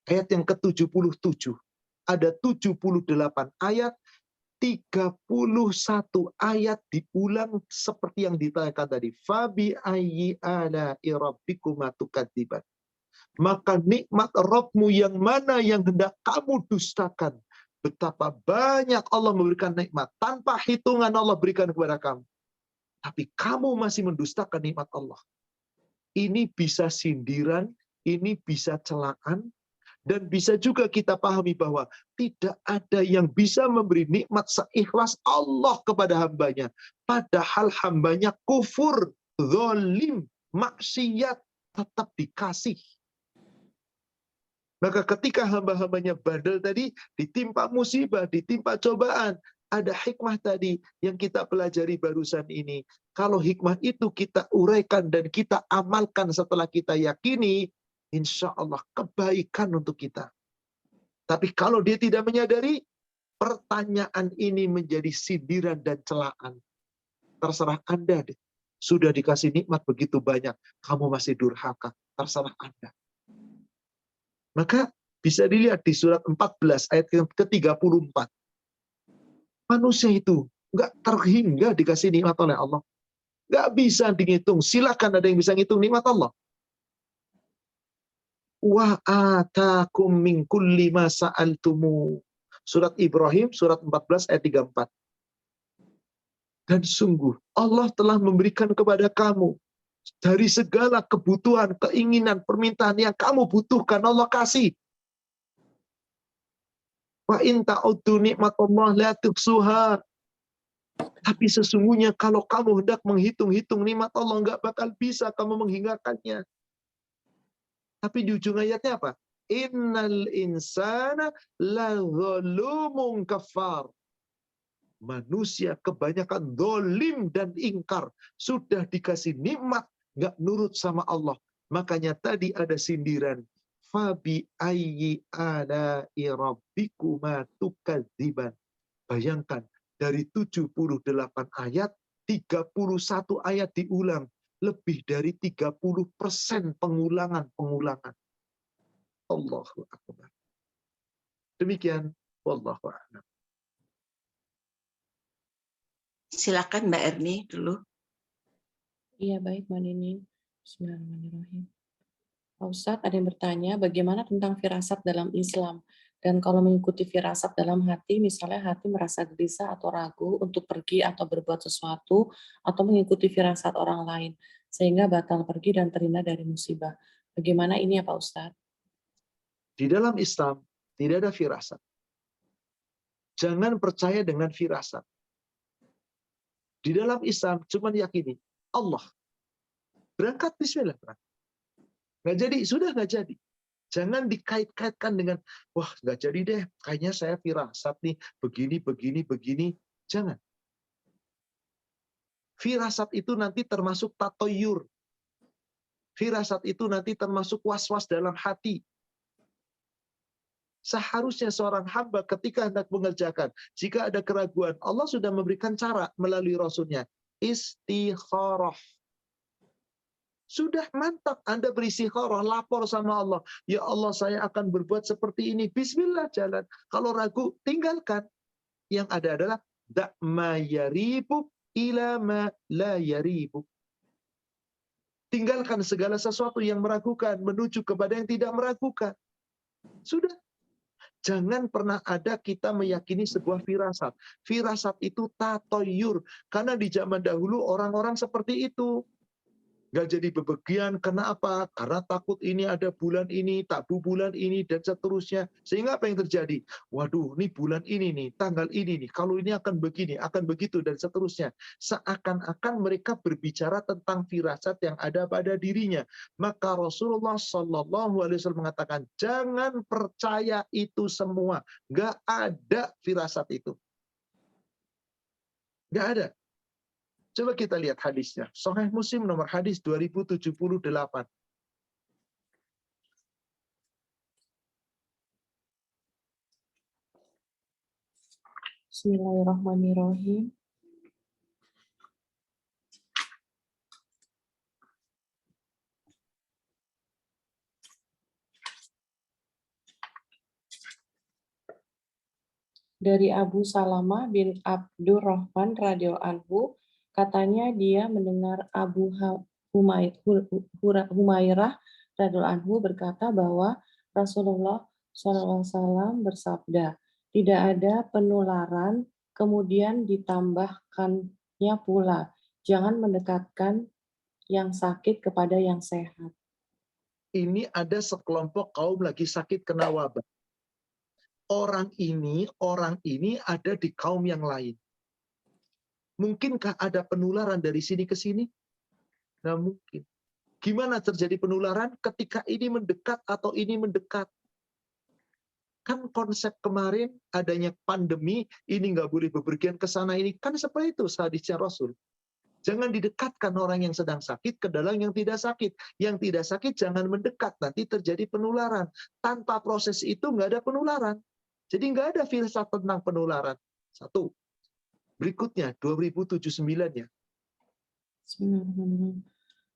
S2: Ayat yang ke-77. Ada 78 ayat, 31 ayat diulang seperti yang ditanyakan tadi. Fabi ayyi ala rabbikuma tukadziban. Maka nikmat Rabbmu yang mana yang hendak kamu dustakan. Betapa banyak Allah memberikan nikmat. Tanpa hitungan Allah berikan kepada kamu. Tapi kamu masih mendustakan nikmat Allah. Ini bisa sindiran, ini bisa celaan, dan bisa juga kita pahami bahwa tidak ada yang bisa memberi nikmat seikhlas Allah kepada hambanya. Padahal hambanya kufur, zalim, maksiat, tetap dikasih. Maka ketika hamba-hambanya bandel tadi, ditimpa musibah, ditimpa cobaan, ada hikmah tadi yang kita pelajari barusan ini. Kalau hikmah itu kita uraikan dan kita amalkan setelah kita yakini, insya Allah kebaikan untuk kita. Tapi kalau dia tidak menyadari, pertanyaan ini menjadi sindiran dan celaan. Terserah Anda deh. Sudah dikasih nikmat begitu banyak, kamu masih durhaka. Terserah Anda. Maka bisa dilihat di surat 14 ayat ke-34. Manusia itu nggak terhingga dikasih nikmat oleh Allah. Nggak bisa dihitung. Silakan ada yang bisa ngitung nikmat Allah. Wa atakum min kulli ma sa'altumu. Surat Ibrahim, surat 14 ayat 34. Dan sungguh Allah telah memberikan kepada kamu dari segala kebutuhan, keinginan, permintaan yang kamu butuhkan, Allah kasih. Wa in ta'uddu nikmatallah la tuhsuha. Tapi sesungguhnya kalau kamu hendak menghitung-hitung nikmat Allah, nggak bakal bisa kamu menghinggakannya. Tapi di ujung ayatnya apa? Innal insana lazalumun kafar. Manusia kebanyakan dolim dan ingkar. Sudah dikasih nikmat, nggak nurut sama Allah. Makanya tadi ada sindiran. Fabi ayyi ala rabbikuma tukadziban. Bayangkan, dari 78 ayat, 31 ayat diulang. Lebih dari 30% pengulangan-pengulangan. Allahu Akbar. Demikian, wallahu a'lam.
S1: Silakan Mbak Erni dulu.
S3: Iya, baik Mbak Dini. Bismillahirrahmanirrahim. Pak Ustadz, ada yang bertanya, bagaimana tentang firasat dalam Islam? Dan kalau mengikuti firasat dalam hati, misalnya hati merasa gelisah atau ragu untuk pergi atau berbuat sesuatu, atau mengikuti firasat orang lain, sehingga batal pergi dan terhindar dari musibah. Bagaimana ini ya Pak Ustadz?
S2: Di dalam Islam, tidak ada firasat. Jangan percaya dengan firasat. Di dalam Islam, cuma yakini Allah. Berangkat, bismillah. Nggak jadi, sudah nggak jadi. Jangan dikait-kaitkan dengan, wah nggak jadi deh, kayaknya saya firasat nih, begini. Jangan. Firasat itu nanti termasuk tatoyur. Firasat itu nanti termasuk was-was dalam hati. Seharusnya seorang hamba ketika hendak mengerjakan, jika ada keraguan, Allah sudah memberikan cara melalui Rasulnya. istikharah. Sudah mantap Anda beristikharah, lapor sama Allah. Ya Allah, saya akan berbuat seperti ini. Bismillah, jalan. Kalau ragu, tinggalkan. Yang ada adalah da'ma yaribuk ila ma la yaribuk. Tinggalkan segala sesuatu yang meragukan, menuju kepada yang tidak meragukan. Sudah. Jangan pernah ada kita meyakini sebuah firasat. Firasat itu tatoyur. Karena di zaman dahulu orang-orang seperti itu. Nggak jadi bepergian, kenapa? Karena takut ini ada bulan ini, tabu bulan ini, dan seterusnya. Sehingga apa yang terjadi? Waduh, ini bulan ini nih, tanggal ini nih, kalau ini akan begini, akan begitu, dan seterusnya. Seakan-akan mereka berbicara tentang firasat yang ada pada dirinya. Maka Rasulullah SAW mengatakan, jangan percaya itu semua. Nggak ada firasat itu. Nggak ada. Coba kita lihat hadisnya. Sahih Muslim nomor hadis 2078.
S3: Bismillahirrahmanirrahim. Dari Abu Salamah bin Abdurrahman radhiyallahu anhu, katanya dia mendengar Abu Humairah radhiyallahu anhu berkata bahwa Rasulullah SAW bersabda, tidak ada penularan, kemudian ditambahkannya pula, jangan mendekatkan yang sakit kepada yang sehat.
S2: Ini ada sekelompok kaum lagi sakit kena wabah. Orang ini ada di kaum yang lain. Mungkinkah ada penularan dari sini ke sini? Nggak mungkin. Gimana terjadi penularan ketika ini mendekat atau ini mendekat? Kan konsep kemarin adanya pandemi, ini nggak boleh bepergian ke sana, ini kan seperti itu hadisnya Rasul. Jangan didekatkan orang yang sedang sakit ke dalam yang tidak sakit. Yang tidak sakit jangan mendekat, nanti terjadi penularan. Tanpa proses itu nggak ada penularan. Jadi nggak ada filsafat tentang penularan. Satu. Berikutnya, 2079-nya.
S3: Bismillahirrahmanirrahim.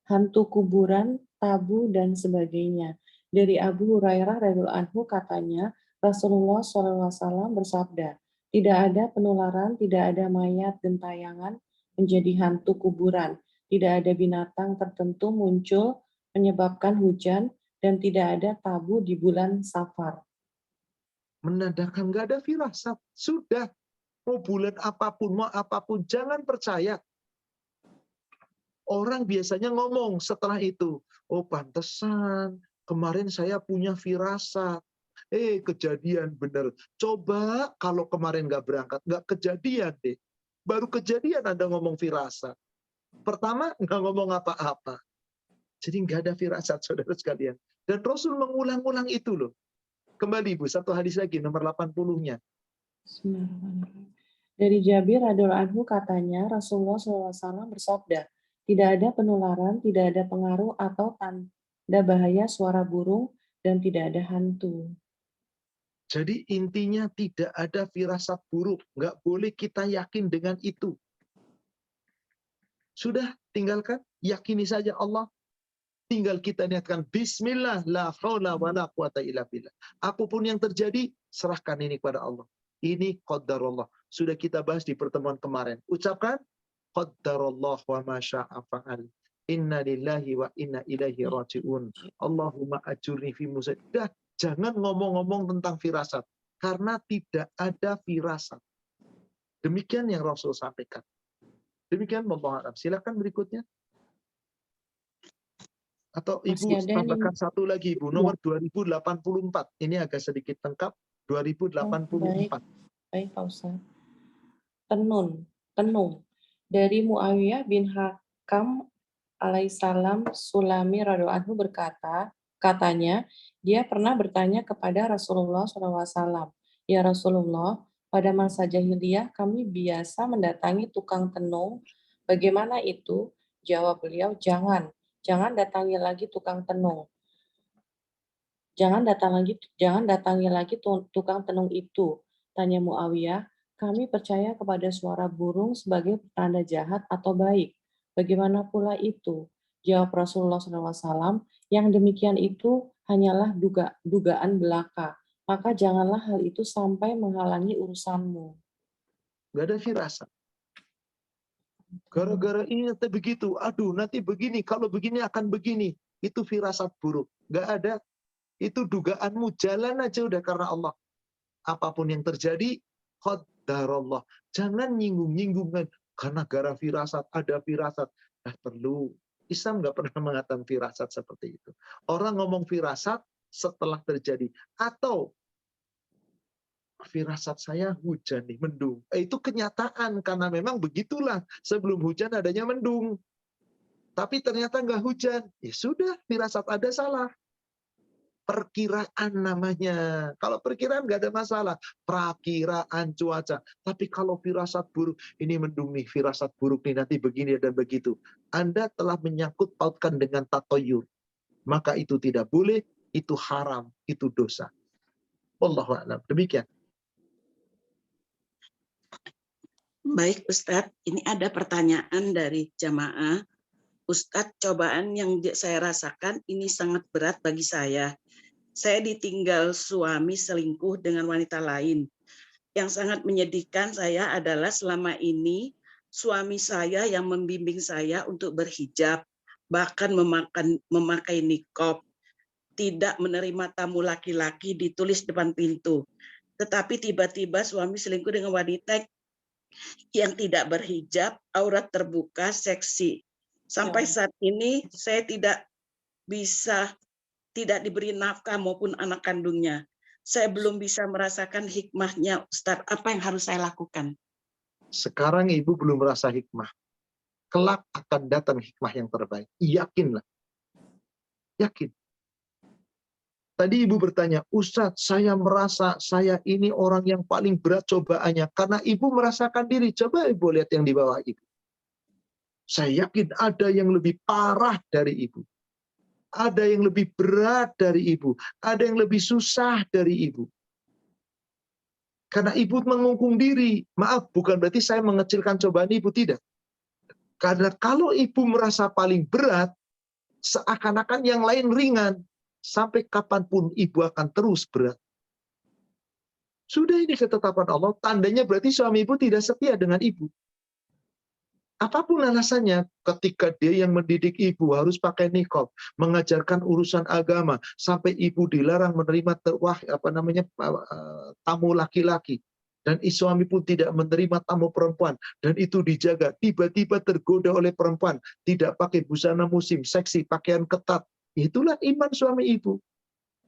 S3: Hantu kuburan, tabu, dan sebagainya. Dari Abu Hurairah radhiyallahu anhu katanya, Rasulullah SAW bersabda, tidak ada penularan, tidak ada mayat gentayangan menjadi hantu kuburan, tidak ada binatang tertentu muncul menyebabkan hujan, dan tidak ada tabu di bulan Safar.
S2: Menandakan nggak ada firasat. Sudah. Mau bulan apapun, mau apapun, jangan percaya. Orang biasanya ngomong setelah itu, oh pantesan, kemarin saya punya firasat. Kejadian bener. Coba kalau kemarin nggak berangkat, nggak kejadian deh. Baru kejadian Anda ngomong firasat. Pertama nggak ngomong apa-apa. Jadi nggak ada firasat, saudara sekalian. Dan Rasul mengulang-ulang itu loh. Kembali Bu, satu hadis lagi, nomor 80-nya.
S3: Dari Jabir radhiyallahu anhu katanya Rasulullah SAW bersabda, tidak ada penularan, tidak ada pengaruh atau tanda bahaya suara burung, dan tidak ada hantu.
S2: Jadi intinya tidak ada firasat buruk. Nggak boleh kita yakin dengan itu. Sudah, tinggalkan. Yakini saja Allah. Tinggal kita niatkan bismillah la haula wala quwata illa billah. Apapun yang terjadi, serahkan ini kepada Allah. Ini qadarullah. Sudah kita bahas di pertemuan kemarin. Ucapkan qadarullah wa ma syaa fa'al. Inna lillahi wa inna ilaihi raji'un. Allahumma ajurni fi musibah. Jangan ngomong-ngomong tentang firasat. Karena tidak ada firasat. Demikian yang Rasul sampaikan. Demikian, wallahu a'lam. Silakan berikutnya. Atau Ibu tambahkan satu lagi, Ibu, nomor 2084. Ini agak sedikit lengkap. 2084.
S3: Baik, Pak Ustaz. Tenung. Dari Muawiyah bin Hakam alaihissalam Sulami radhiyallahu anhu berkata, katanya, dia pernah bertanya kepada Rasulullah SAW, ya Rasulullah, pada masa jahiliyah kami biasa mendatangi tukang tenung. Bagaimana itu? Jawab beliau, jangan datangi lagi tukang tenung. Jangan datangi lagi tukang tenung itu. Tanya Muawiyah, Kami percaya kepada suara burung sebagai pertanda jahat atau baik. Bagaimana pula itu? Jawab Rasulullah SAW, yang demikian itu hanyalah dugaan belaka. Maka janganlah hal itu sampai menghalangi urusanmu.
S2: Nggak ada firasat. Gara-gara ini nanti begitu, aduh nanti begini, kalau begini akan begini. Itu firasat buruk. Nggak ada. Itu dugaanmu, jalan aja udah karena Allah. Apapun yang terjadi, qadarullah. Jangan nyinggung-nyinggungan. Karena gara firasat, ada firasat. Nah perlu. Islam nggak pernah mengatakan firasat seperti itu. Orang ngomong firasat setelah terjadi. Atau firasat saya hujan nih, mendung. Itu kenyataan, karena memang begitulah. Sebelum hujan adanya mendung. Tapi ternyata nggak hujan. Ya sudah, firasat ada salah. Perkiraan namanya. Kalau perkiraan nggak ada masalah. Prakiraan cuaca. Tapi kalau firasat buruk, ini mendung nih, firasat buruk nih, nanti begini dan begitu. Anda telah menyangkut pautkan dengan tatoyur. Maka itu tidak boleh, itu haram, itu dosa. Wallahu a'lam. Demikian.
S1: Baik Ustadz, ini ada pertanyaan dari jamaah. Ustadz, cobaan yang saya rasakan ini sangat berat bagi saya. Saya ditinggal suami selingkuh dengan wanita lain. Yang sangat menyedihkan saya adalah selama ini suami saya yang membimbing saya untuk berhijab, bahkan memakai niqab, tidak menerima tamu laki-laki ditulis depan pintu. Tetapi tiba-tiba suami selingkuh dengan wanita yang tidak berhijab, aurat terbuka, seksi. Sampai saat ini saya tidak diberi nafkah maupun anak kandungnya. Saya belum bisa merasakan hikmahnya, Ustadz. Apa yang harus saya lakukan?
S2: Sekarang ibu belum merasa hikmah. Kelak akan datang hikmah yang terbaik. Yakinlah. Yakin. Tadi ibu bertanya, Ustadz, saya merasa saya ini orang yang paling berat cobaannya. Karena ibu merasakan diri. Coba ibu lihat yang di bawah ibu. Saya yakin ada yang lebih parah dari ibu. Ada yang lebih berat dari ibu. Ada yang lebih susah dari ibu. Karena ibu mengungkung diri. Maaf, bukan berarti saya mengecilkan cobaan ibu. Tidak. Karena kalau ibu merasa paling berat, seakan-akan yang lain ringan. Sampai kapanpun ibu akan terus berat. Sudah, ini ketetapan Allah, tandanya berarti suami ibu tidak setia dengan ibu. Apapun alasannya, ketika dia yang mendidik ibu harus pakai niqab, mengajarkan urusan agama, sampai ibu dilarang menerima tamu laki-laki, dan suami pun tidak menerima tamu perempuan, dan itu dijaga, tiba-tiba tergoda oleh perempuan, tidak pakai busana musim, seksi, pakaian ketat. Itulah iman suami ibu.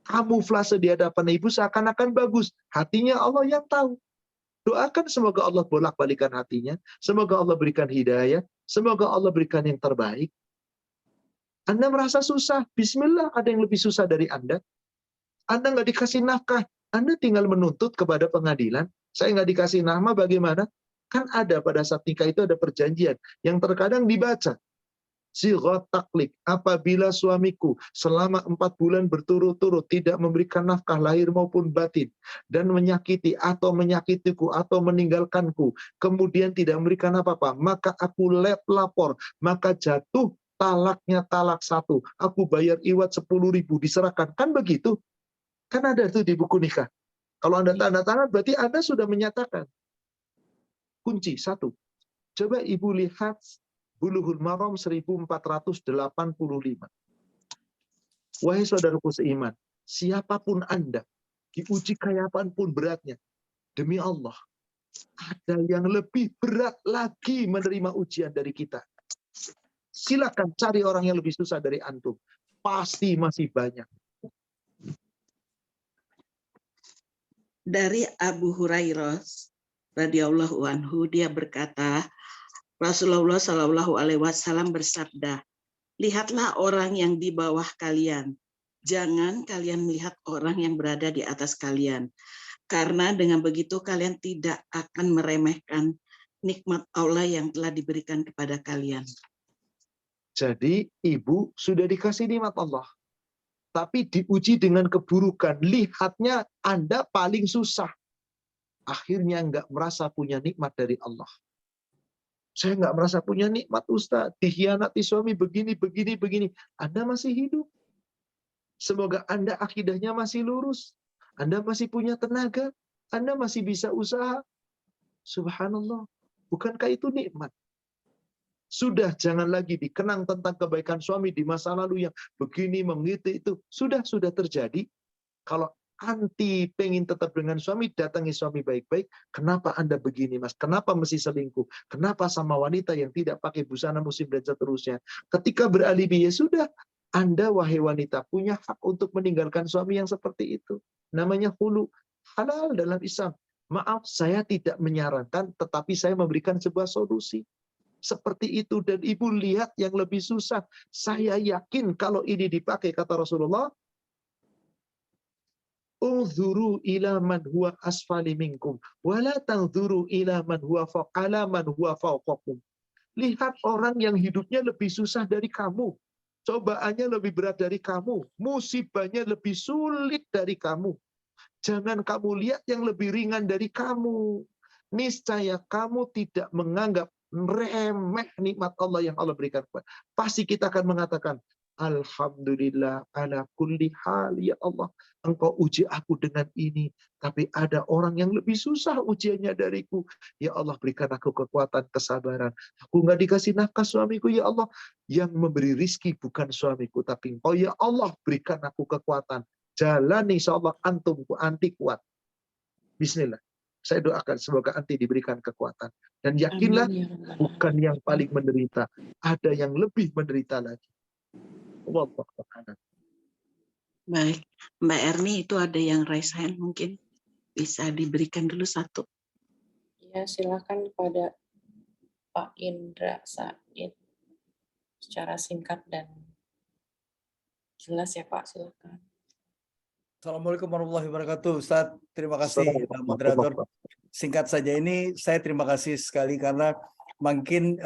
S2: Kamuflase di hadapan ibu seakan-akan bagus. Hatinya Allah yang tahu. Doakan semoga Allah bolak-balikan hatinya. Semoga Allah berikan hidayah. Semoga Allah berikan yang terbaik. Anda merasa susah. Bismillah, ada yang lebih susah dari Anda. Anda nggak dikasih nafkah. Anda tinggal menuntut kepada pengadilan. Saya nggak dikasih nama, bagaimana? Kan ada pada saat nikah itu ada perjanjian. Yang terkadang dibaca. Sighat taklid, apabila suamiku selama 4 bulan berturut-turut tidak memberikan nafkah lahir maupun batin, dan menyakiti atau menyakitiku atau meninggalkanku, kemudian tidak memberikan apa-apa, maka aku lapor, maka jatuh talaknya talak 1, aku bayar iwat 10.000, diserahkan. Kan begitu? Kan ada itu di buku nikah. Kalau Anda tanda tangan, berarti Anda sudah menyatakan. Kunci 1. Coba ibu lihat Bulughul Maram 1485. Wahai saudaraku seiman, siapapun Anda, diuji kayapanpun beratnya, demi Allah, ada yang lebih berat lagi menerima ujian dari kita. Silakan cari orang yang lebih susah dari antum. Pasti masih banyak.
S1: Dari Abu Hurairah radhiyallahu anhu, dia berkata, Rasulullah Shallallahu Alaihi Wasallam bersabda, lihatlah orang yang di bawah kalian, jangan kalian melihat orang yang berada di atas kalian, karena dengan begitu kalian tidak akan meremehkan nikmat Allah yang telah diberikan kepada kalian.
S2: Jadi ibu sudah dikasih nikmat Allah, tapi diuji dengan keburukan. Lihatnya Anda paling susah. akhirnya nggak merasa punya nikmat dari Allah. Saya nggak merasa punya nikmat, Ustaz. Dikhianati suami begini, begini, begini. Anda masih hidup. Semoga Anda akidahnya masih lurus. Anda masih punya tenaga. Anda masih bisa usaha. Subhanallah. Bukankah itu nikmat? Sudah jangan lagi dikenang tentang kebaikan suami di masa lalu yang begini, begitu itu. Sudah terjadi. Kalau anti pengen tetap dengan suami, datangi suami baik-baik. Kenapa Anda begini, Mas? Kenapa mesti selingkuh? Kenapa sama wanita yang tidak pakai busana muslim dan seterusnya? Ketika beralibi, ya sudah. Anda, wahai wanita, punya hak untuk meninggalkan suami yang seperti itu. Namanya hulu. Halal dalam Islam. Maaf, saya tidak menyarankan, tetapi saya memberikan sebuah solusi. Seperti itu. Dan ibu lihat yang lebih susah. Saya yakin kalau ini dipakai, kata Rasulullah, unzuru ila man huwa asfali minkum wala tanzuru ila man huwa fawqa man huwa fawqakum. Lihat orang yang hidupnya lebih susah dari kamu, cobaannya lebih berat dari kamu, musibahnya lebih sulit dari kamu. Jangan kamu lihat yang lebih ringan dari kamu. Niscaya kamu tidak menganggap remeh nikmat Allah yang Allah berikan. Pasti kita akan mengatakan, Alhamdulillah ala kulli hal, ya Allah, Engkau uji aku dengan ini, tapi ada orang yang lebih susah ujiannya dariku. Ya Allah, berikan aku kekuatan, kesabaran. Aku nggak dikasih nafkah suamiku, ya Allah. Yang memberi rizki bukan suamiku, tapi Engkau, ya Allah, berikan aku kekuatan. Jalan insya Allah anti kuat. Bismillah. Saya doakan semoga anti diberikan kekuatan. Dan yakinlah
S3: Amin ya rabbal
S2: bukan
S3: alamin.
S2: yang paling menderita. Ada yang lebih menderita lagi. Wallahu a'lam.
S1: Baik, Mbak Erni itu ada yang raise hand, mungkin bisa diberikan dulu satu.
S3: Ya, silakan kepada Pak Indra Said secara singkat dan jelas ya Pak, silakan.
S4: Assalamualaikum warahmatullahi wabarakatuh. Ustaz, terima kasih moderator. Singkat saja ini, saya terima kasih sekali karena mungkin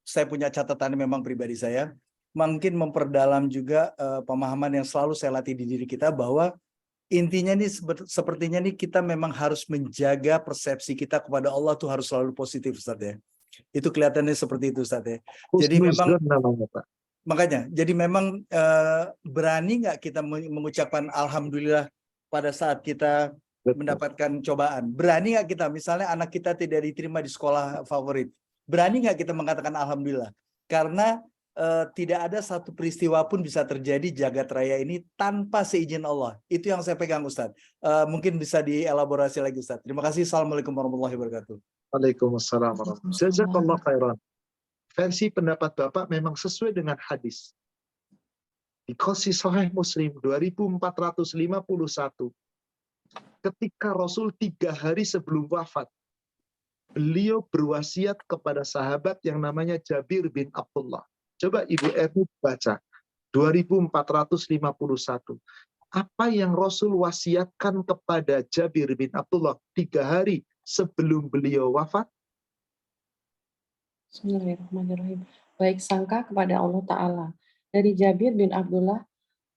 S4: saya punya catatan memang pribadi saya. Mungkin memperdalam juga pemahaman yang selalu saya latih di diri kita bahwa intinya nih sepertinya nih kita memang harus menjaga persepsi kita kepada Allah tuh harus selalu positif, Ustaz ya. Itu kelihatannya seperti itu, Ustaz ya. Jadi memang
S2: namanya, Pak.
S4: makanya, jadi memang berani nggak kita mengucapkan Alhamdulillah pada saat kita mendapatkan cobaan? Berani nggak kita, misalnya anak kita tidak diterima di sekolah favorit, berani nggak kita mengatakan Alhamdulillah? Karena tidak ada satu peristiwa pun bisa terjadi jagat raya ini tanpa seizin Allah. Itu yang saya pegang, Ustaz. Mungkin bisa dielaborasi lagi, Ustaz. Terima kasih. Assalamualaikum warahmatullahi wabarakatuh.
S2: Waalaikumsalam warahmatullahi wabarakatuh. Jazakallah khairan. Versi pendapat Bapak memang sesuai dengan hadis. Di Qasi Sahih Muslim 2451. Ketika Rasul 3 hari sebelum wafat, beliau berwasiat kepada sahabat yang namanya Jabir bin Abdullah. Coba Ibu Erni baca. 2451. Apa yang Rasul wasiatkan kepada Jabir bin Abdullah 3 hari sebelum beliau wafat?
S3: Bismillahirrahmanirrahim. Baik sangka kepada Allah Ta'ala. Dari Jabir bin Abdullah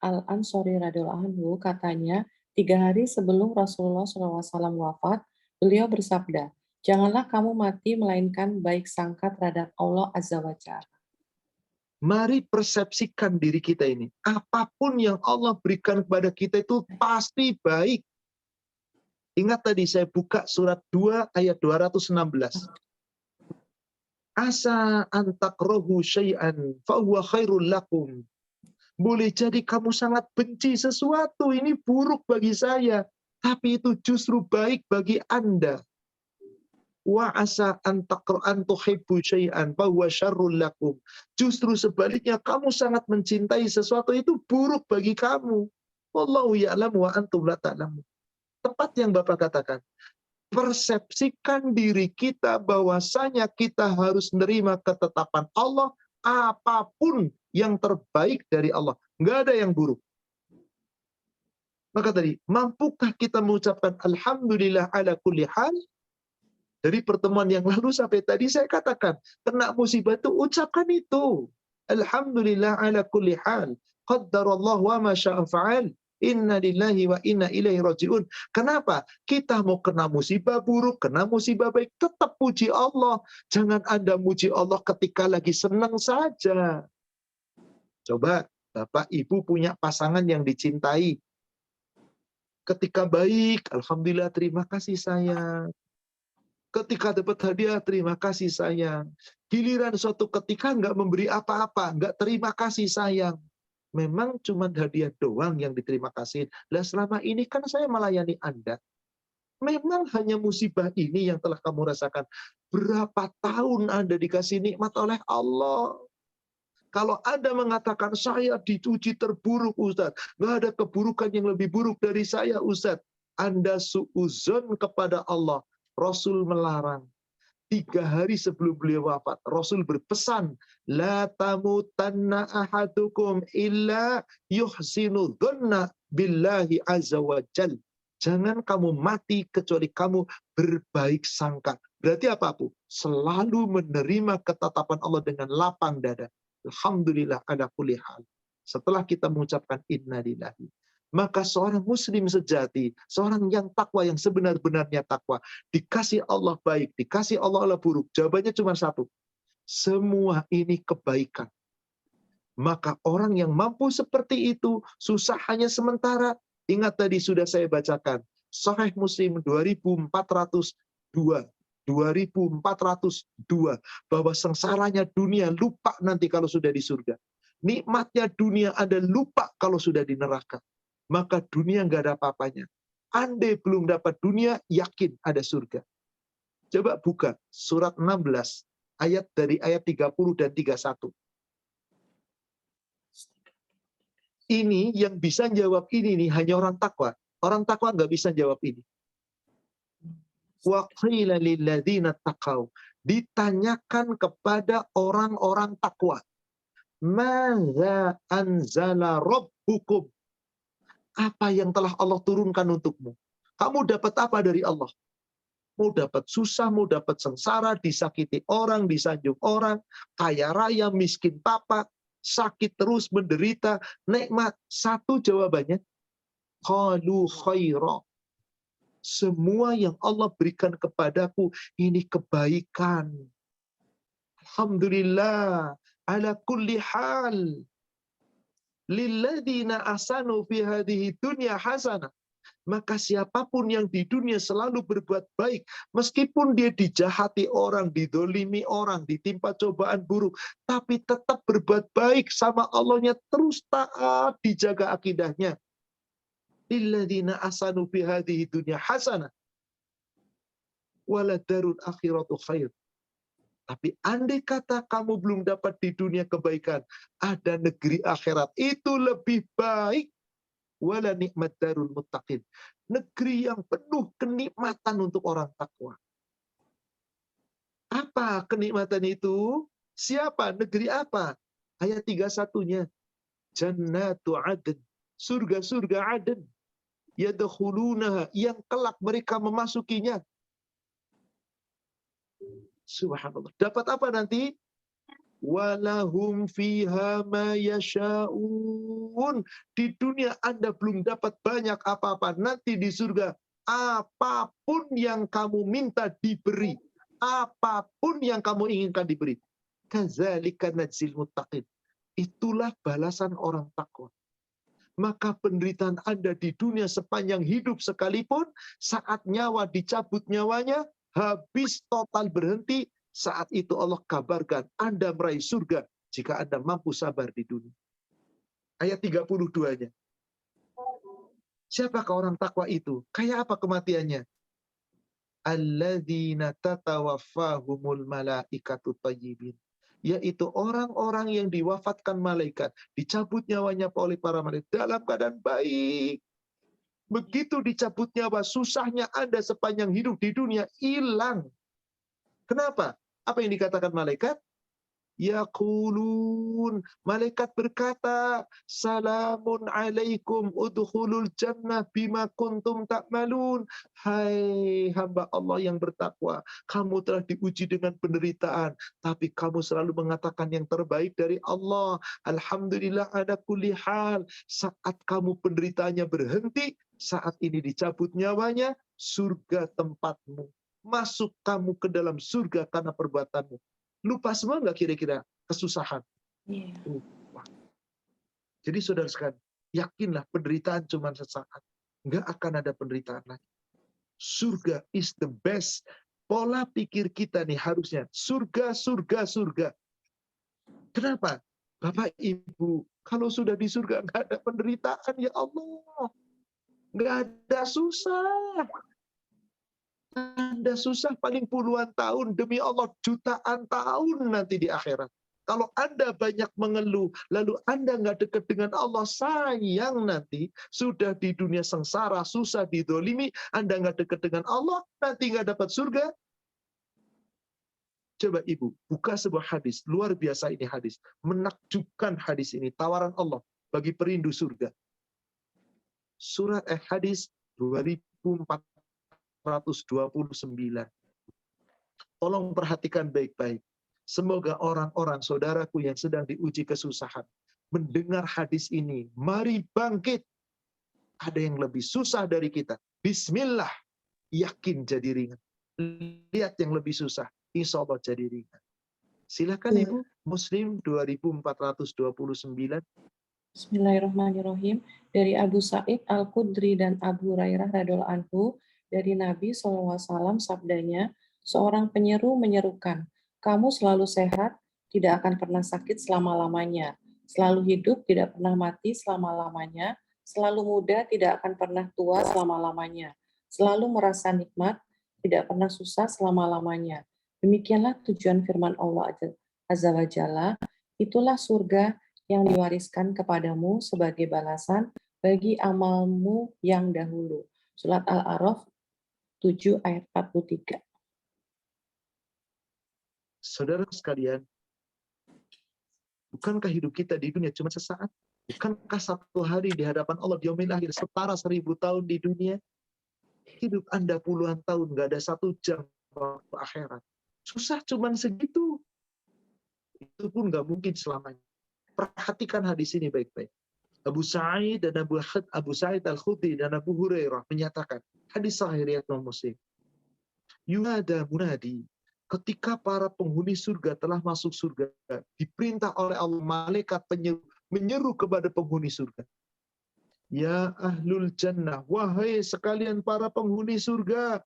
S3: Al-Ansori radhiyallahu anhu katanya, 3 hari sebelum Rasulullah SAW wafat, beliau bersabda, janganlah kamu mati melainkan baik sangka terhadap Allah Azza wa Jalla.
S2: Mari persepsikan diri kita ini. Apapun yang Allah berikan kepada kita itu pasti baik. Ingat tadi saya buka surat 2 ayat 216. Asa antakrohu syai'an fahuwa khairul lakum. Boleh jadi kamu sangat benci sesuatu, ini buruk bagi saya. Tapi itu justru baik bagi Anda. Wa asa an tuhibbu syai'an fa huwa syarrul lakum. Justru sebaliknya kamu sangat mencintai sesuatu itu buruk bagi kamu. Wallahu ya'lamu wa antum la ta'lamun. Tepat yang Bapak katakan. Persepsikan diri kita bahwasanya kita harus menerima ketetapan Allah apapun yang terbaik dari Allah. Enggak ada yang buruk. Maka tadi, mampukah kita mengucapkan Alhamdulillah ala kulli hal? Dari pertemuan yang lalu sampai tadi saya katakan, kena musibah itu ucapkan itu. Alhamdulillah ala kulli hal. Qaddarallahu wa ma syaa fa'al. Inna lillahi wa inna ilaihi raji'un. Kenapa? Kita mau kena musibah buruk, kena musibah baik, tetap puji Allah. Jangan Anda muji Allah ketika lagi senang saja. Coba Bapak Ibu punya pasangan yang dicintai. Ketika baik, alhamdulillah terima kasih sayang. Ketika dapat hadiah, terima kasih sayang. Giliran suatu ketika nggak memberi apa-apa, nggak terima kasih sayang. Memang cuma hadiah doang yang diterima kasih. Lah selama ini kan saya melayani Anda. Memang hanya musibah ini yang telah kamu rasakan. Berapa tahun Anda dikasih nikmat oleh Allah. Kalau Anda mengatakan, saya diuji terburuk Ustaz. Nggak ada keburukan yang lebih buruk dari saya Ustaz. Anda suuzon kepada Allah. Rasul melarang. 3 hari sebelum beliau wafat, Rasul berpesan, la tamutanna ahadukum illa yuhsinu dhanna billahi azza wa jal. Jangan kamu mati kecuali kamu berbaik sangka. Berarti apa, Bu? Selalu menerima ketetapan Allah dengan lapang dada. Alhamdulillah ala kulli hal. Setelah kita mengucapkan inna lillahi, maka seorang muslim sejati, seorang yang takwa, yang sebenar-benarnya takwa, dikasih Allah baik, dikasih Allah buruk, jawabannya cuma satu. Semua ini kebaikan. Maka orang yang mampu seperti itu, susah hanya sementara. Ingat tadi sudah saya bacakan, Sahih Muslim 2402, bahwa sengsaranya dunia lupa nanti kalau sudah di surga. Nikmatnya dunia Anda lupa kalau sudah di neraka. Maka dunia nggak ada apa-apanya. Andai belum dapat dunia, yakin ada surga. Coba buka surat 16, dari ayat 30 dan 31. Ini yang bisa jawab ini nih hanya orang takwa. Orang takwa nggak bisa jawab ini. Wa qila lil ladzina taqaw. Ditanyakan kepada orang-orang takwa. Madza anzala rabbukum? Apa yang telah Allah turunkan untukmu? Kamu dapat apa dari Allah? Mau dapat susah, mau dapat sengsara, disakiti orang, disanjung orang, kaya raya, miskin papa, sakit terus, menderita, nikmat. Satu jawabannya, qalu khaira. Semua yang Allah berikan kepadaku, ini kebaikan. Alhamdulillah, ala kulli hal. Lilladzina asanu fi hadhihi dunya hasanah. Maka siapapun yang di dunia selalu berbuat baik, meskipun dia dijahati orang, didolimi orang, ditimpa cobaan buruk, tapi tetap berbuat baik sama Allahnya, terus taat, dijaga akidahnya. Lilladzina asanu fi hadhihi dunya hasanah. Waladarul akhiratu khair. Tapi andai kata kamu belum dapat di dunia kebaikan, ada negeri akhirat. Itu lebih baik. Wala nikmat darul muttaqin. Negeri yang penuh kenikmatan untuk orang takwa. Apa kenikmatan itu? Siapa? Negeri apa? Ayat 31-nya. Jannatu Aden. Surga-surga Aden. Yadkhulunaha. Yang kelak mereka memasukinya. Subhanallah. Dapat apa nanti? Walahum fiha ma yasha'un. Di dunia Anda belum dapat banyak apa-apa. Nanti di surga, apapun yang kamu minta diberi. Apapun yang kamu inginkan diberi. Kadzalika najzil muttaqin. Itulah balasan orang takwa. Maka penderitaan Anda di dunia sepanjang hidup sekalipun, saat nyawa dicabut nyawanya, habis total berhenti, saat itu Allah kabarkan Anda meraih surga jika Anda mampu sabar di dunia. Ayat 32-nya. Siapakah orang takwa itu? Kayak apa kematiannya? Alladzina tatawaffahumul malaikatu thayyibin. Yaitu orang-orang yang diwafatkan malaikat, dicabut nyawanya oleh para malaikat dalam keadaan baik. Begitu dicabut nyawa, susahnya Anda sepanjang hidup di dunia hilang. Kenapa? Apa yang dikatakan malaikat? yaqulun, malaikat berkata, salamun alaikum udkhulul jannah bima kuntum ta'malun. Hai hamba Allah yang bertakwa, kamu telah diuji dengan penderitaan, tapi kamu selalu mengatakan yang terbaik dari Allah. Alhamdulillah ada kulli hal. Saat kamu penderitaannya berhenti, saat ini dicabut nyawanya, surga tempatmu. Masuk kamu ke dalam surga karena perbuatanmu. Lupa semua nggak kira-kira kesusahan?
S3: Iya.
S2: Lupa. Jadi saudara sekalian, yakinlah penderitaan cuma sesaat. Nggak akan ada penderitaan lagi. Surga is the best. Pola pikir kita nih harusnya surga, surga, surga. Kenapa? Bapak Ibu, kalau sudah di surga nggak ada penderitaan, ya Allah. Nggak ada susah. Anda susah paling puluhan tahun, demi Allah jutaan tahun nanti di akhirat. Kalau Anda banyak mengeluh, lalu Anda nggak dekat dengan Allah, sayang nanti sudah di dunia sengsara, susah, didolimi, Anda nggak dekat dengan Allah, nanti nggak dapat surga. Coba Ibu, buka sebuah hadis, luar biasa ini hadis. Menakjubkan hadis ini, tawaran Allah bagi perindu surga. Surat hadis 2429. Tolong perhatikan baik-baik. Semoga orang-orang saudaraku yang sedang diuji kesusahan mendengar hadis ini, mari bangkit. Ada yang lebih susah dari kita. Bismillah, yakin jadi ringan. Lihat yang lebih susah, insya Allah jadi ringan. Silakan Ibu, Muslim 2429.
S3: Bismillahirrahmanirrahim. Dari Abu Sa'id Al-Khudri dan Abu Hurairah radhiyallahu anhu, dari Nabi SAW sabdanya, seorang penyeru menyerukan, kamu selalu sehat, tidak akan pernah sakit selama-lamanya, selalu hidup, tidak pernah mati selama-lamanya, selalu muda, tidak akan pernah tua selama-lamanya, selalu merasa nikmat, tidak pernah susah selama-lamanya. Demikianlah tujuan firman Allah Azza wa Jalla, itulah surga yang diwariskan kepadamu sebagai balasan bagi amalmu yang dahulu. Surat Al-A'raf 7 ayat 43.
S2: Saudara sekalian, bukankah hidup kita di dunia cuma sesaat? Bukankah satu hari di hadapan Allah di yaumil akhir setara 1000 tahun di dunia? Hidup Anda puluhan tahun, nggak ada 1 jam waktu akhirat. Susah cuman segitu. Itu pun nggak mungkin selamanya. Perhatikan hadis ini baik-baik. Abu Sa'id dan Abu Sa'id Al-Khudri dan Abu Hurairah menyatakan, hadis sahih riwayat Muslim. Yunada munadi, ketika para penghuni surga telah masuk surga, diperintah oleh Allah malaikat menyeru kepada penghuni surga. Ya ahlul jannah, wahai sekalian para penghuni surga,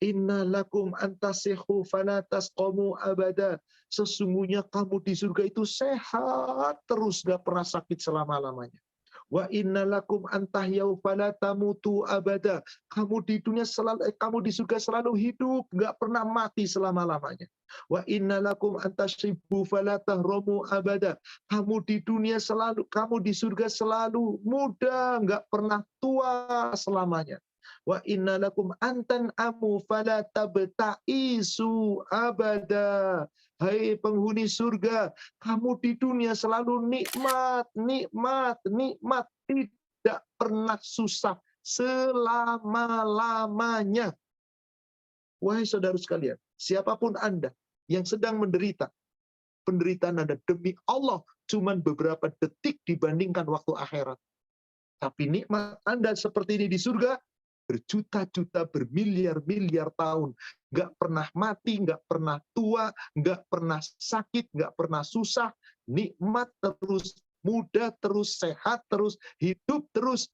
S2: inna lakum antasihu fala tasqamu abada. Sesungguhnya kamu di surga itu sehat terus, gak pernah sakit selama-lamanya. Wa inna lakum antahyau fala tamutu abada. Kamu di dunia selalu, kamu di surga selalu hidup, gak pernah mati selama-lamanya. Wa inna lakum antashibu fala tahramu abada. Kamu di dunia selalu, kamu di surga selalu muda, gak pernah tua selamanya. Wa inna lakum antan amu fala tabta'isu abada. Hai penghuni surga, kamu di dunia selalu nikmat, nikmat, nikmat, tidak pernah susah selama-lamanya. Wahai saudara sekalian, siapapun Anda yang sedang menderita, penderitaan Anda demi Allah cuman beberapa detik dibandingkan waktu akhirat. Tapi nikmat Anda seperti ini di surga, berjuta-juta, bermiliar-miliar tahun. Nggak pernah mati, nggak pernah tua, nggak pernah sakit, nggak pernah susah. Nikmat terus, muda terus, sehat terus, hidup terus.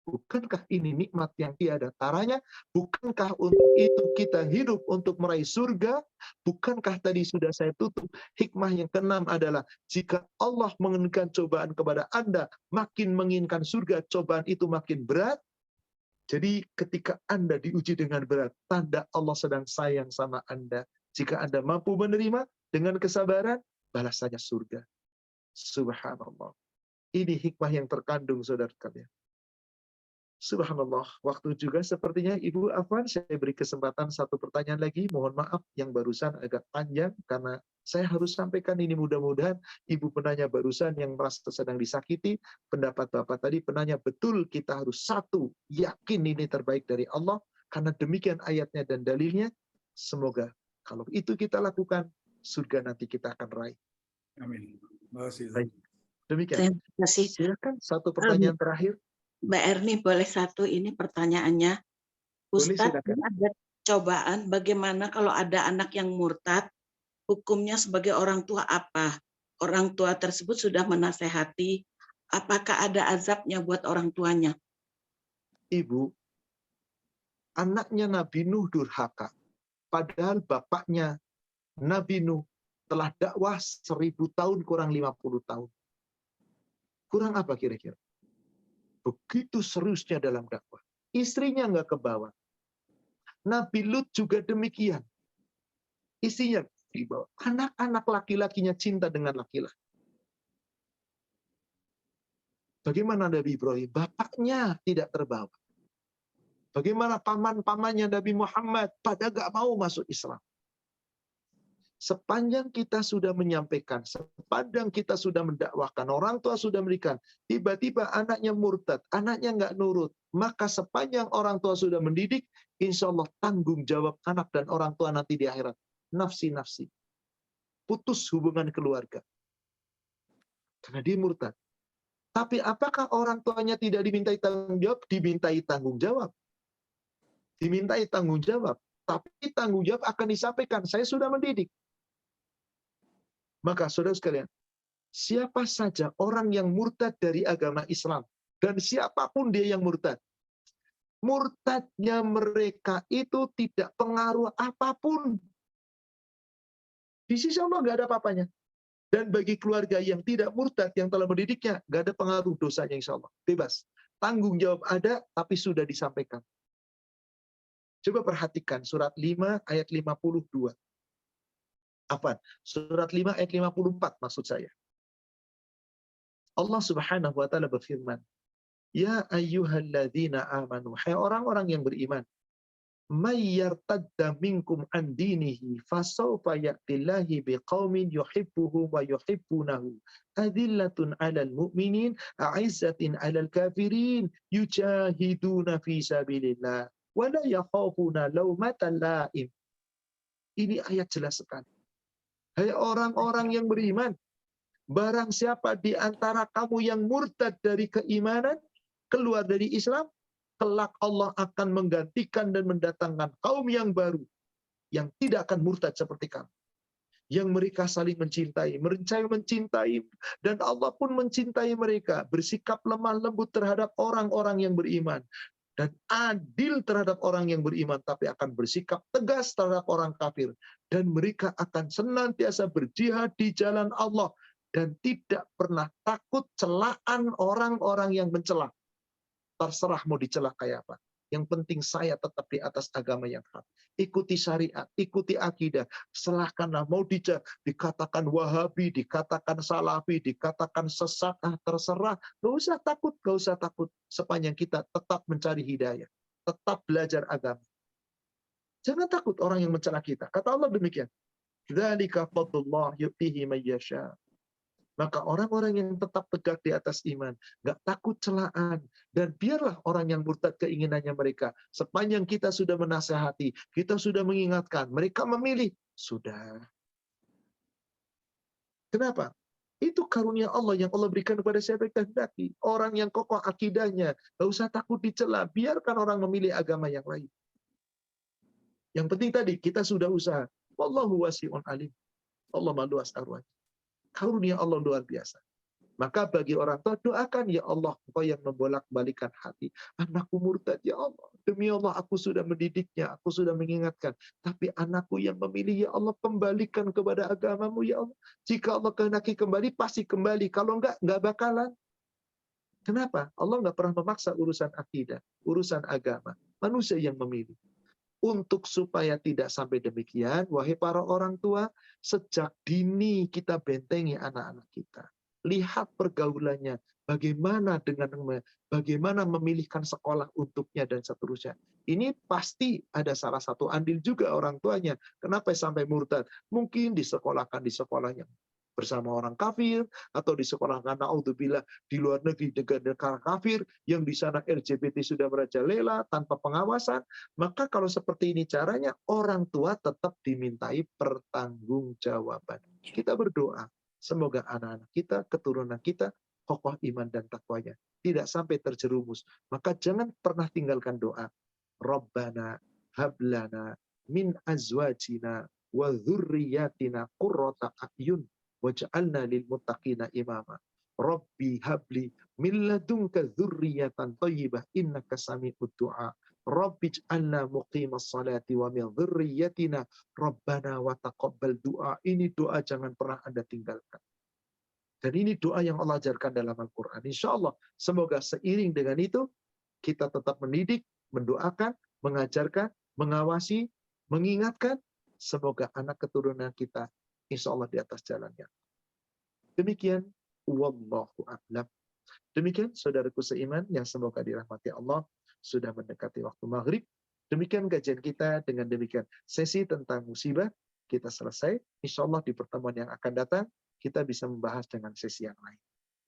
S2: Bukankah ini nikmat yang tiada taranya? Bukankah untuk itu kita hidup untuk meraih surga? Bukankah tadi sudah saya tutup, hikmah yang keenam adalah jika Allah menginginkan cobaan kepada Anda, makin menginginkan surga, cobaan itu makin berat. Jadi ketika Anda diuji dengan berat, tanda Allah sedang sayang sama Anda. Jika Anda mampu menerima dengan kesabaran, balasannya surga. Subhanallah. Ini hikmah yang terkandung, saudara sekalian. Subhanallah. Waktu juga sepertinya Ibu Afwan, saya beri kesempatan satu pertanyaan lagi. Mohon maaf yang barusan agak panjang karena Saya harus sampaikan ini, mudah-mudahan ibu penanya barusan yang merasa sedang disakiti, pendapat Bapak tadi penanya betul, kita harus satu, yakin ini terbaik dari Allah, karena demikian ayatnya dan dalilnya. Semoga kalau itu kita lakukan, surga nanti kita akan raih.
S4: Amin. Terima kasih.
S2: Baik. Demikian.
S1: Terima kasih.
S2: Silakan satu pertanyaan terakhir.
S1: Mbak Erni, boleh satu ini pertanyaannya.
S2: Boleh,
S1: Ustadz,
S2: silakan.
S1: ada cobaan bagaimana kalau ada anak yang murtad, hukumnya sebagai orang tua apa? Orang tua tersebut sudah menasehati, apakah ada azabnya buat orang tuanya?
S2: Ibu, anaknya Nabi Nuh durhaka. Padahal bapaknya Nabi Nuh telah dakwah 1000 tahun kurang 50 tahun. Kurang apa kira-kira? Begitu seriusnya dalam dakwah. Istrinya nggak ke bawah. Nabi Lut juga demikian. Istrinya dibawa. Anak-anak laki-lakinya cinta dengan laki-laki. Bagaimana Nabi Ibrahim? Bapaknya tidak terbawa. Bagaimana paman-pamannya Nabi Muhammad? Pada gak mau masuk Islam. Sepanjang kita sudah menyampaikan, sepanjang kita sudah mendakwahkan, orang tua sudah memberikan, tiba-tiba anaknya murtad, anaknya nggak nurut, maka sepanjang orang tua sudah mendidik, insya Allah tanggung jawab anak dan orang tua nanti di akhirat. Nafsi-nafsi. Putus hubungan keluarga. Karena dia murtad. Tapi apakah orang tuanya tidak dimintai tanggung jawab? Dimintai tanggung jawab. Dimintai tanggung jawab. Tapi tanggung jawab akan disampaikan. Saya sudah mendidik. Maka saudara sekalian, siapa saja orang yang murtad dari agama Islam, dan siapapun dia yang murtad, murtadnya mereka itu tidak pengaruh apapun. Di sisi Allah nggak ada apa-apanya. Dan bagi keluarga yang tidak murtad, yang telah mendidiknya, nggak ada pengaruh dosanya insya Allah. Bebas. Tanggung jawab ada, tapi sudah disampaikan. Coba perhatikan surat 5 ayat 52. Apa? Surat 5 ayat 54 maksud saya. Allah Subhanahu wa taala berfirman, "Ya ayyuhalladzina amanu," hai orang-orang yang beriman, "may yartadda minkum an dinihi fasawfa ya'tillahi biqaumin yuhibbuhum wa yuhibbunahu adillatun 'alal mu'minin a'izzatin 'alal kafirin yujahiduna fi sabilillah wa la yakhafuna laumata la'im." Ini ayat jelas sekali. Hai orang-orang yang beriman, barang siapa di antara kamu yang murtad dari keimanan, keluar dari Islam, kelak Allah akan menggantikan dan mendatangkan kaum yang baru, yang tidak akan murtad seperti kamu. Yang mereka saling mencintai, mencintai, dan Allah pun mencintai mereka, bersikap lemah lembut terhadap orang-orang yang beriman, dan adil terhadap orang yang beriman, tapi akan bersikap tegas terhadap orang kafir. Dan mereka akan senantiasa berjihad di jalan Allah, dan tidak pernah takut celaan orang-orang yang mencela. Terserah mau dicela kayak apa. Yang penting saya tetap di atas agama yang hak. Ikuti syariat, ikuti akidah. Silahkanlah mau dikatakan Wahabi, dikatakan Salafi, dikatakan sesat, terserah. Gak usah takut, gak usah takut. Sepanjang kita tetap mencari hidayah, tetap belajar agama. Jangan takut orang yang mencela kita. Kata Allah demikian. Dzalika fadlullah yu'tihi may yasha. Maka orang-orang yang tetap tegak di atas iman, nggak takut celaan, dan biarlah orang yang murtad keinginannya mereka. Sepanjang kita sudah menasehati, kita sudah mengingatkan, mereka memilih, sudah. Kenapa? Itu karunia Allah yang Allah berikan kepada siapa yang kehendaki. Orang yang kokoh akidahnya, nggak usah takut dicela, biarkan orang memilih agama yang lain. Yang penting tadi, kita sudah usaha. Wallahu wasi'un alim. Allah maha luas arwahnya. Karunia Allah luar biasa. Maka bagi orang tua, doakan, ya Allah, Engkau yang membolak-balikan hati. Anakku murtad, ya Allah. Demi Allah, aku sudah mendidiknya, aku sudah mengingatkan. Tapi anakku yang memilih, ya Allah, kembalikan kepada agamamu, ya Allah. Jika Allah kehendaki kembali, pasti kembali. Kalau enggak bakalan. Kenapa? Allah enggak pernah memaksa urusan akidah, urusan agama. Manusia yang memilih. Untuk supaya tidak sampai demikian, wahai para orang tua, sejak dini kita bentengi anak-anak kita. Lihat pergaulannya, bagaimana bagaimana memilihkan sekolah untuknya dan seterusnya. Ini pasti ada salah satu andil juga orang tuanya. Kenapa sampai murtad? Mungkin disekolahkan di sekolah yang bersama orang kafir, atau disekolahkan naudzubillah di luar negeri negara kafir yang di sana LGBT sudah merajalela tanpa pengawasan. Maka kalau seperti ini caranya, orang tua tetap dimintai pertanggungjawaban. Kita berdoa semoga anak-anak kita, keturunan kita kokoh iman dan takwanya, tidak sampai terjerumus. Maka jangan pernah tinggalkan doa. Rabbana hablana min azwajina wa dzurriyyatina qurrata a'yun waj'alna lil muttaqina imama. Rabbi habli min ladunka dzurriyyatan thayyibah innaka sami'ud du'a. Rabbi ij'alna muqimas salati wa min dzurriyyatina rabbana wa taqabbal du'a. Ini doa jangan pernah Anda tinggalkan. Dan ini doa yang Allah ajarkan dalam Al-Quran. Insya Allah, semoga seiring dengan itu, kita tetap mendidik, mendoakan, mengajarkan, mengawasi, mengingatkan. Semoga anak keturunan kita, insya Allah di atas jalannya. Demikian, wallahu a'lam. Demikian, saudaraku seiman, yang semoga dirahmati Allah, sudah mendekati waktu maghrib. Demikian kajian kita, dengan demikian sesi tentang musibah, kita selesai. Insya Allah di pertemuan yang akan datang, kita bisa membahas dengan sesi yang lain.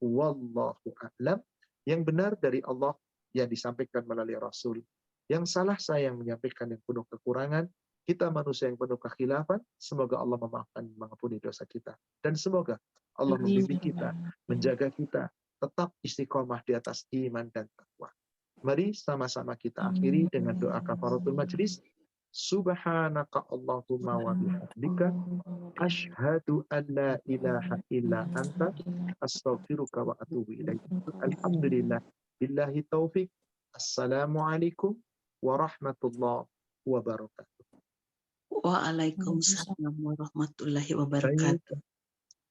S2: Wallahu a'lam. Yang benar dari Allah yang disampaikan melalui Rasul. Yang salah saya yang menyampaikan yang penuh kekurangan. Kita manusia yang penuh kekhilafan. Semoga Allah memaafkan, mengampuni dosa kita. Dan semoga Allah membimbing kita, menjaga kita, tetap istiqomah di atas iman dan takwa. Mari sama-sama kita akhiri dengan doa kafaratul majlis. Subhanaka Allahumma wa bihamdika asyhadu an la ilaha illa anta astaghfiruka wa atubu ilaik. Alhamdulillah billahi taufik. Assalamualaikum warahmatullahi wabarakatuh.
S1: Waalaikumsalam warahmatullahi wabarakatuh.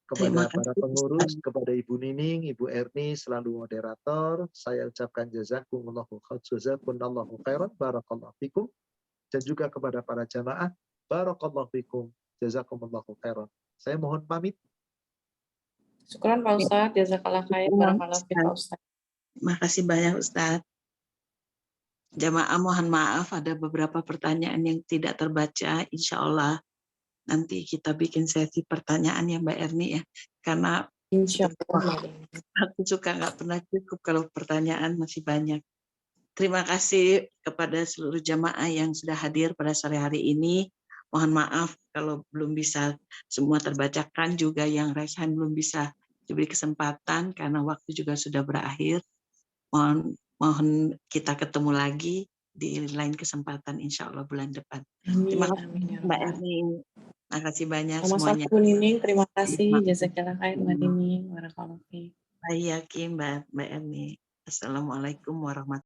S2: Kepada para pengurus, kepada Ibu Nining, Ibu Erni selalu moderator, saya ucapkan jazakumullahu khairan, barakallahu fikum. Dan juga kepada para jamaah, barakallahu fikum, jazakumullahu khairan. Saya mohon pamit.
S3: Syukran Pak Ustadz, jazakallah khair, barakallahu fiik Pak Ustadz.
S1: Makasih banyak Ustadz. Jamaah mohon maaf ada beberapa pertanyaan yang tidak terbaca. Insya Allah nanti kita bikin sesi pertanyaan ya Mbak Erni ya. Karena
S3: Insya Allah.
S1: aku suka nggak pernah cukup kalau pertanyaan masih banyak. Terima kasih kepada seluruh jamaah yang sudah hadir pada sore hari ini. Mohon maaf kalau belum bisa semua terbacakan, juga yang raihan belum bisa diberi kesempatan karena waktu juga sudah berakhir. Mohon kita ketemu lagi di lain kesempatan insya Allah bulan depan. Terima kasih Mbak Erni. Terima kasih banyak semuanya.
S3: Bu Nining, terima kasih. Jazakallah khair Mbak Nining. Barakallahu fiik.
S1: Baik, Mbak Erni. Assalamualaikum warahmatullahi wabarakatuh.